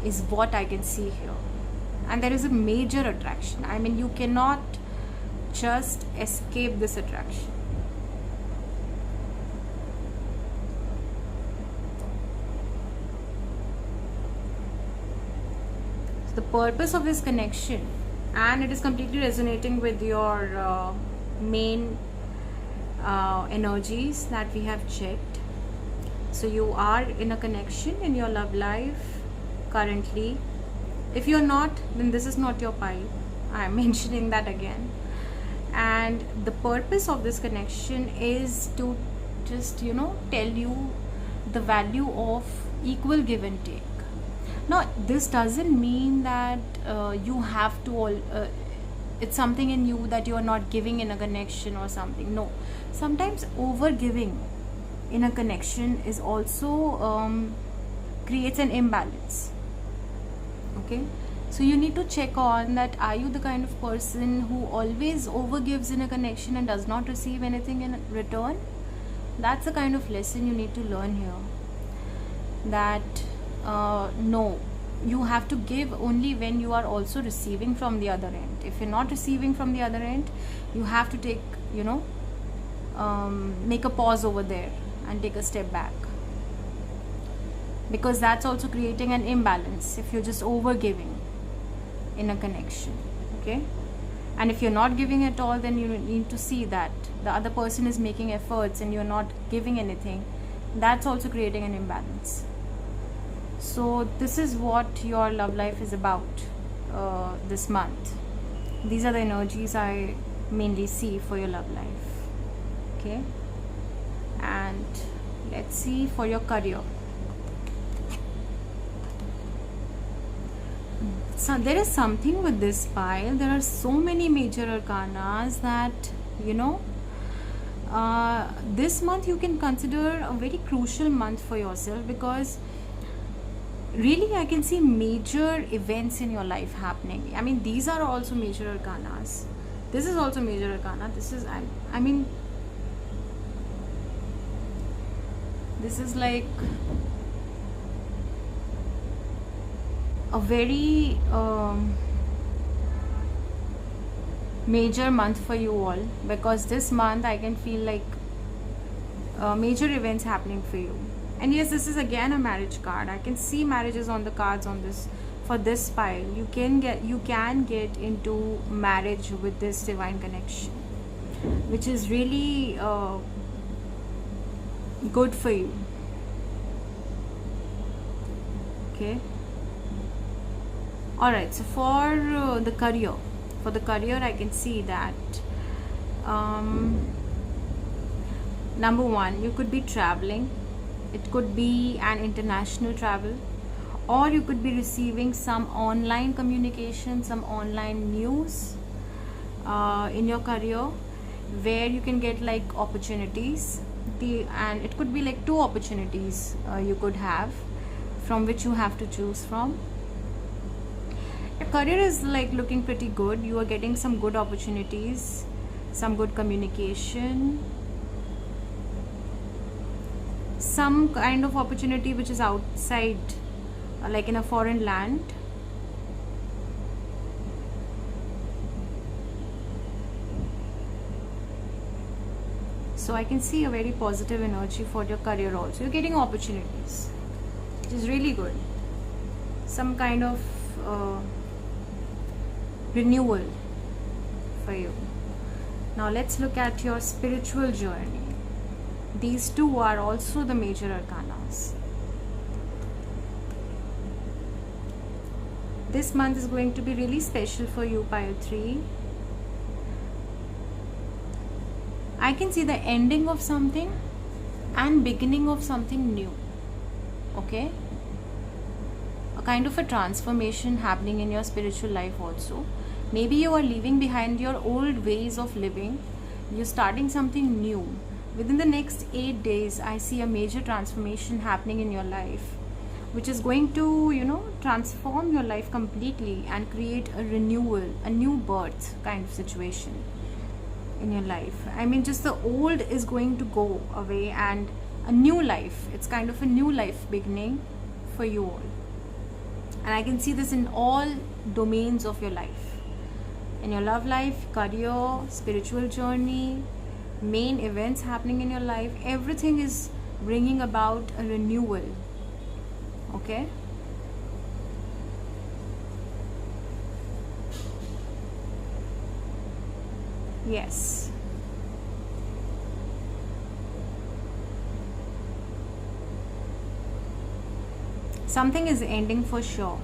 Is what I can see here, and there is a major attraction. I mean, you cannot just escape this attraction. So the purpose of this connection, and it is completely resonating with your main energies that we have checked. So you are in a connection in your love life currently. If you're not, then this is not your pile. I'm mentioning that again. And the purpose of this connection is to just, tell you the value of equal give and take. Now, this doesn't mean that you have to it's something in you that you are not giving in a connection or something. No, sometimes over giving in a connection is also creates an imbalance. Okay, so you need to check on that. Are you the kind of person who always overgives in a connection and does not receive anything in return? That's the kind of lesson you need to learn here, that no, you have to give only when you are also receiving from the other end. If you're not receiving from the other end, you have to take, make a pause over there and take a step back, because that's also creating an imbalance if you're just over giving in a connection. Okay, and if you're not giving at all, then you need to see that the other person is making efforts and you're not giving anything. That's also creating an imbalance. So this is what your love life is about this month. These are the energies I mainly see for your love life. Okay, and let's see for your career. So there is something with this pile. There are so many major arcanas that this month you can consider a very crucial month for yourself, because really I can see major events in your life happening. I mean, these are also major arcanas. This is also major arcana. This is, I mean, this is like a very major month for you all, because this month I can feel like major events happening for you. And yes, this is again a marriage card. I can see marriages on the cards on this. For this pile, you can get into marriage with this divine connection, which is really good for you. Okay, all right. So for the career, I can see that number one, you could be traveling. It could be an international travel, or you could be receiving some online communication, some online news in your career, where you can get like opportunities. And it could be like 2 opportunities you could have, from which you have to choose from. Your career is like looking pretty good. You are getting some good opportunities, some good communication, some kind of opportunity which is outside, like in a foreign land. So I can see a very positive energy for your career also. You're getting opportunities, which is really good. Some kind of renewal for you. Now let's look at your spiritual journey. These 2 are also the major arcanas. This month is going to be really special for you, pile 3. I can see the ending of something and beginning of something new. Okay, a kind of a transformation happening in your spiritual life also. Maybe you are leaving behind your old ways of living. You're starting something new. Within the next 8 days, I see a major transformation happening in your life, which is going to, transform your life completely and create a renewal, a new birth kind of situation in your life. I mean, just the old is going to go away and a new life. It's kind of a new life beginning for you all. And I can see this in all domains of your life. In your love life, career, spiritual journey, main events happening in your life, everything is bringing about a renewal. Okay, yes, something is ending for sure.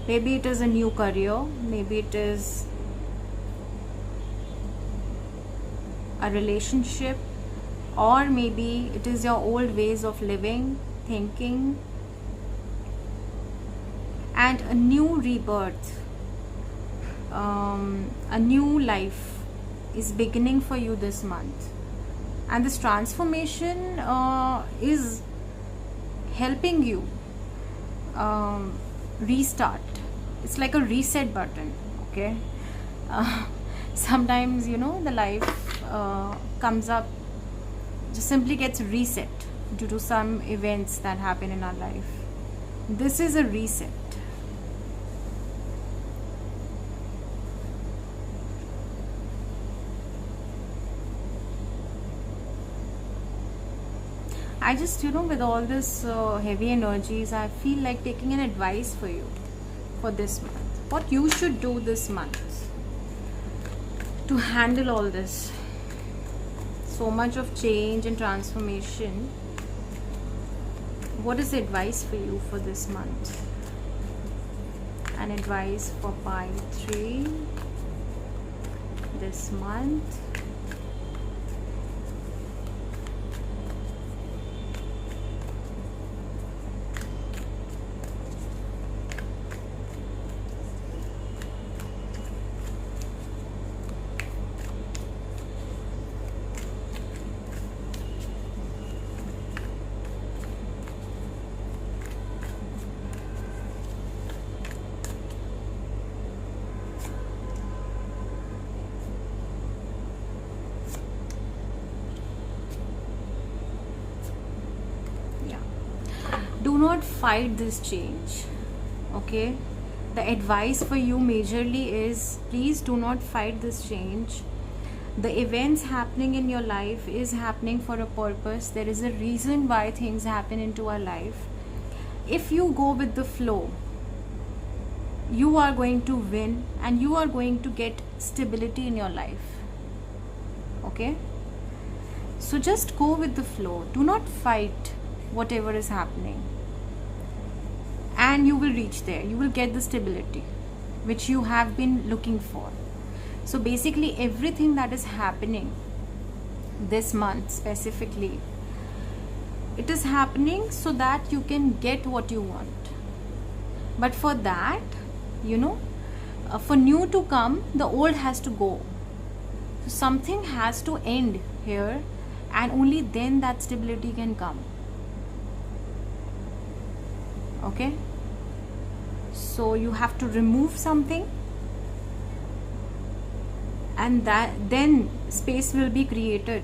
Maybe it is a new career, maybe it is a relationship, or maybe it is your old ways of living, thinking. and a new rebirth, a new life is beginning for you this month. And this transformation is helping you restart. It's like a reset button, okay? Sometimes, the life comes up, just simply gets reset due to some events that happen in our life. This is a reset. I just, with all this heavy energies, I feel like taking an advice for you for this month. What you should do this month to handle all this. So much of change and transformation. What is the advice for you for this month? An advice for pile 3 this month. Do not fight this change, okay? The advice for you majorly is, please do not fight this change. The events happening in your life is happening for a purpose. There is a reason why things happen into our life. If you go with the flow, you are going to win and you are going to get stability in your life, okay? So just go with the flow. Do not fight whatever is happening, and you will reach there. You will get the stability which you have been looking for. So basically everything that is happening this month specifically, it is happening so that you can get what you want. But for that, for new to come, the old has to go. So something has to end here, and only then that stability can come. Okay, so you have to remove something, and then space will be created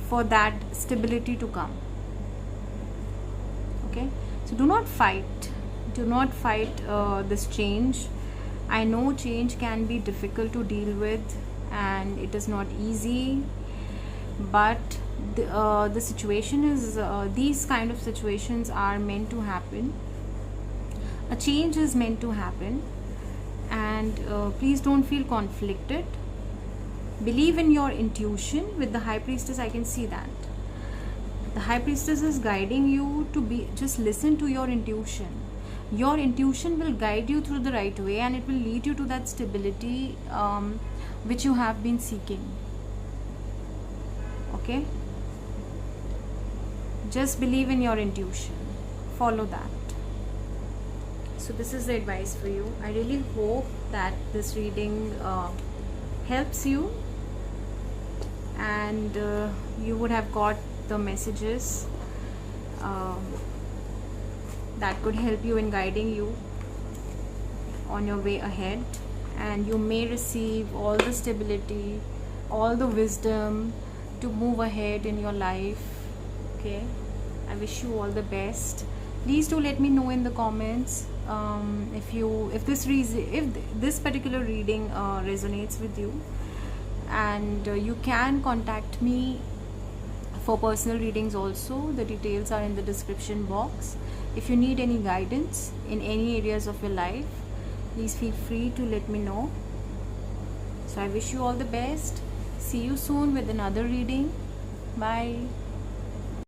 for that stability to come. Okay, so do not fight this change. I know change can be difficult to deal with and it is not easy, but the situation is these kind of situations are meant to happen. A change is meant to happen, and please don't feel conflicted. Believe in your intuition. With the High Priestess, I can see that the High Priestess is guiding you to just listen to your intuition. Your intuition will guide you through the right way, and it will lead you to that stability which you have been seeking. Okay, just believe in your intuition, follow that. So this is the advice for you. I really hope that this reading helps you, and you would have got the messages that could help you in guiding you on your way ahead, and you may receive all the stability, all the wisdom to move ahead in your life. Okay, I wish you all the best. Please do let me know in the comments if this particular reading resonates with you, and you can contact me for personal readings also. The details are in the description box. If you need any guidance in any areas of your life, please feel free to let me know. So I wish you all the best. See you soon with another reading. Bye.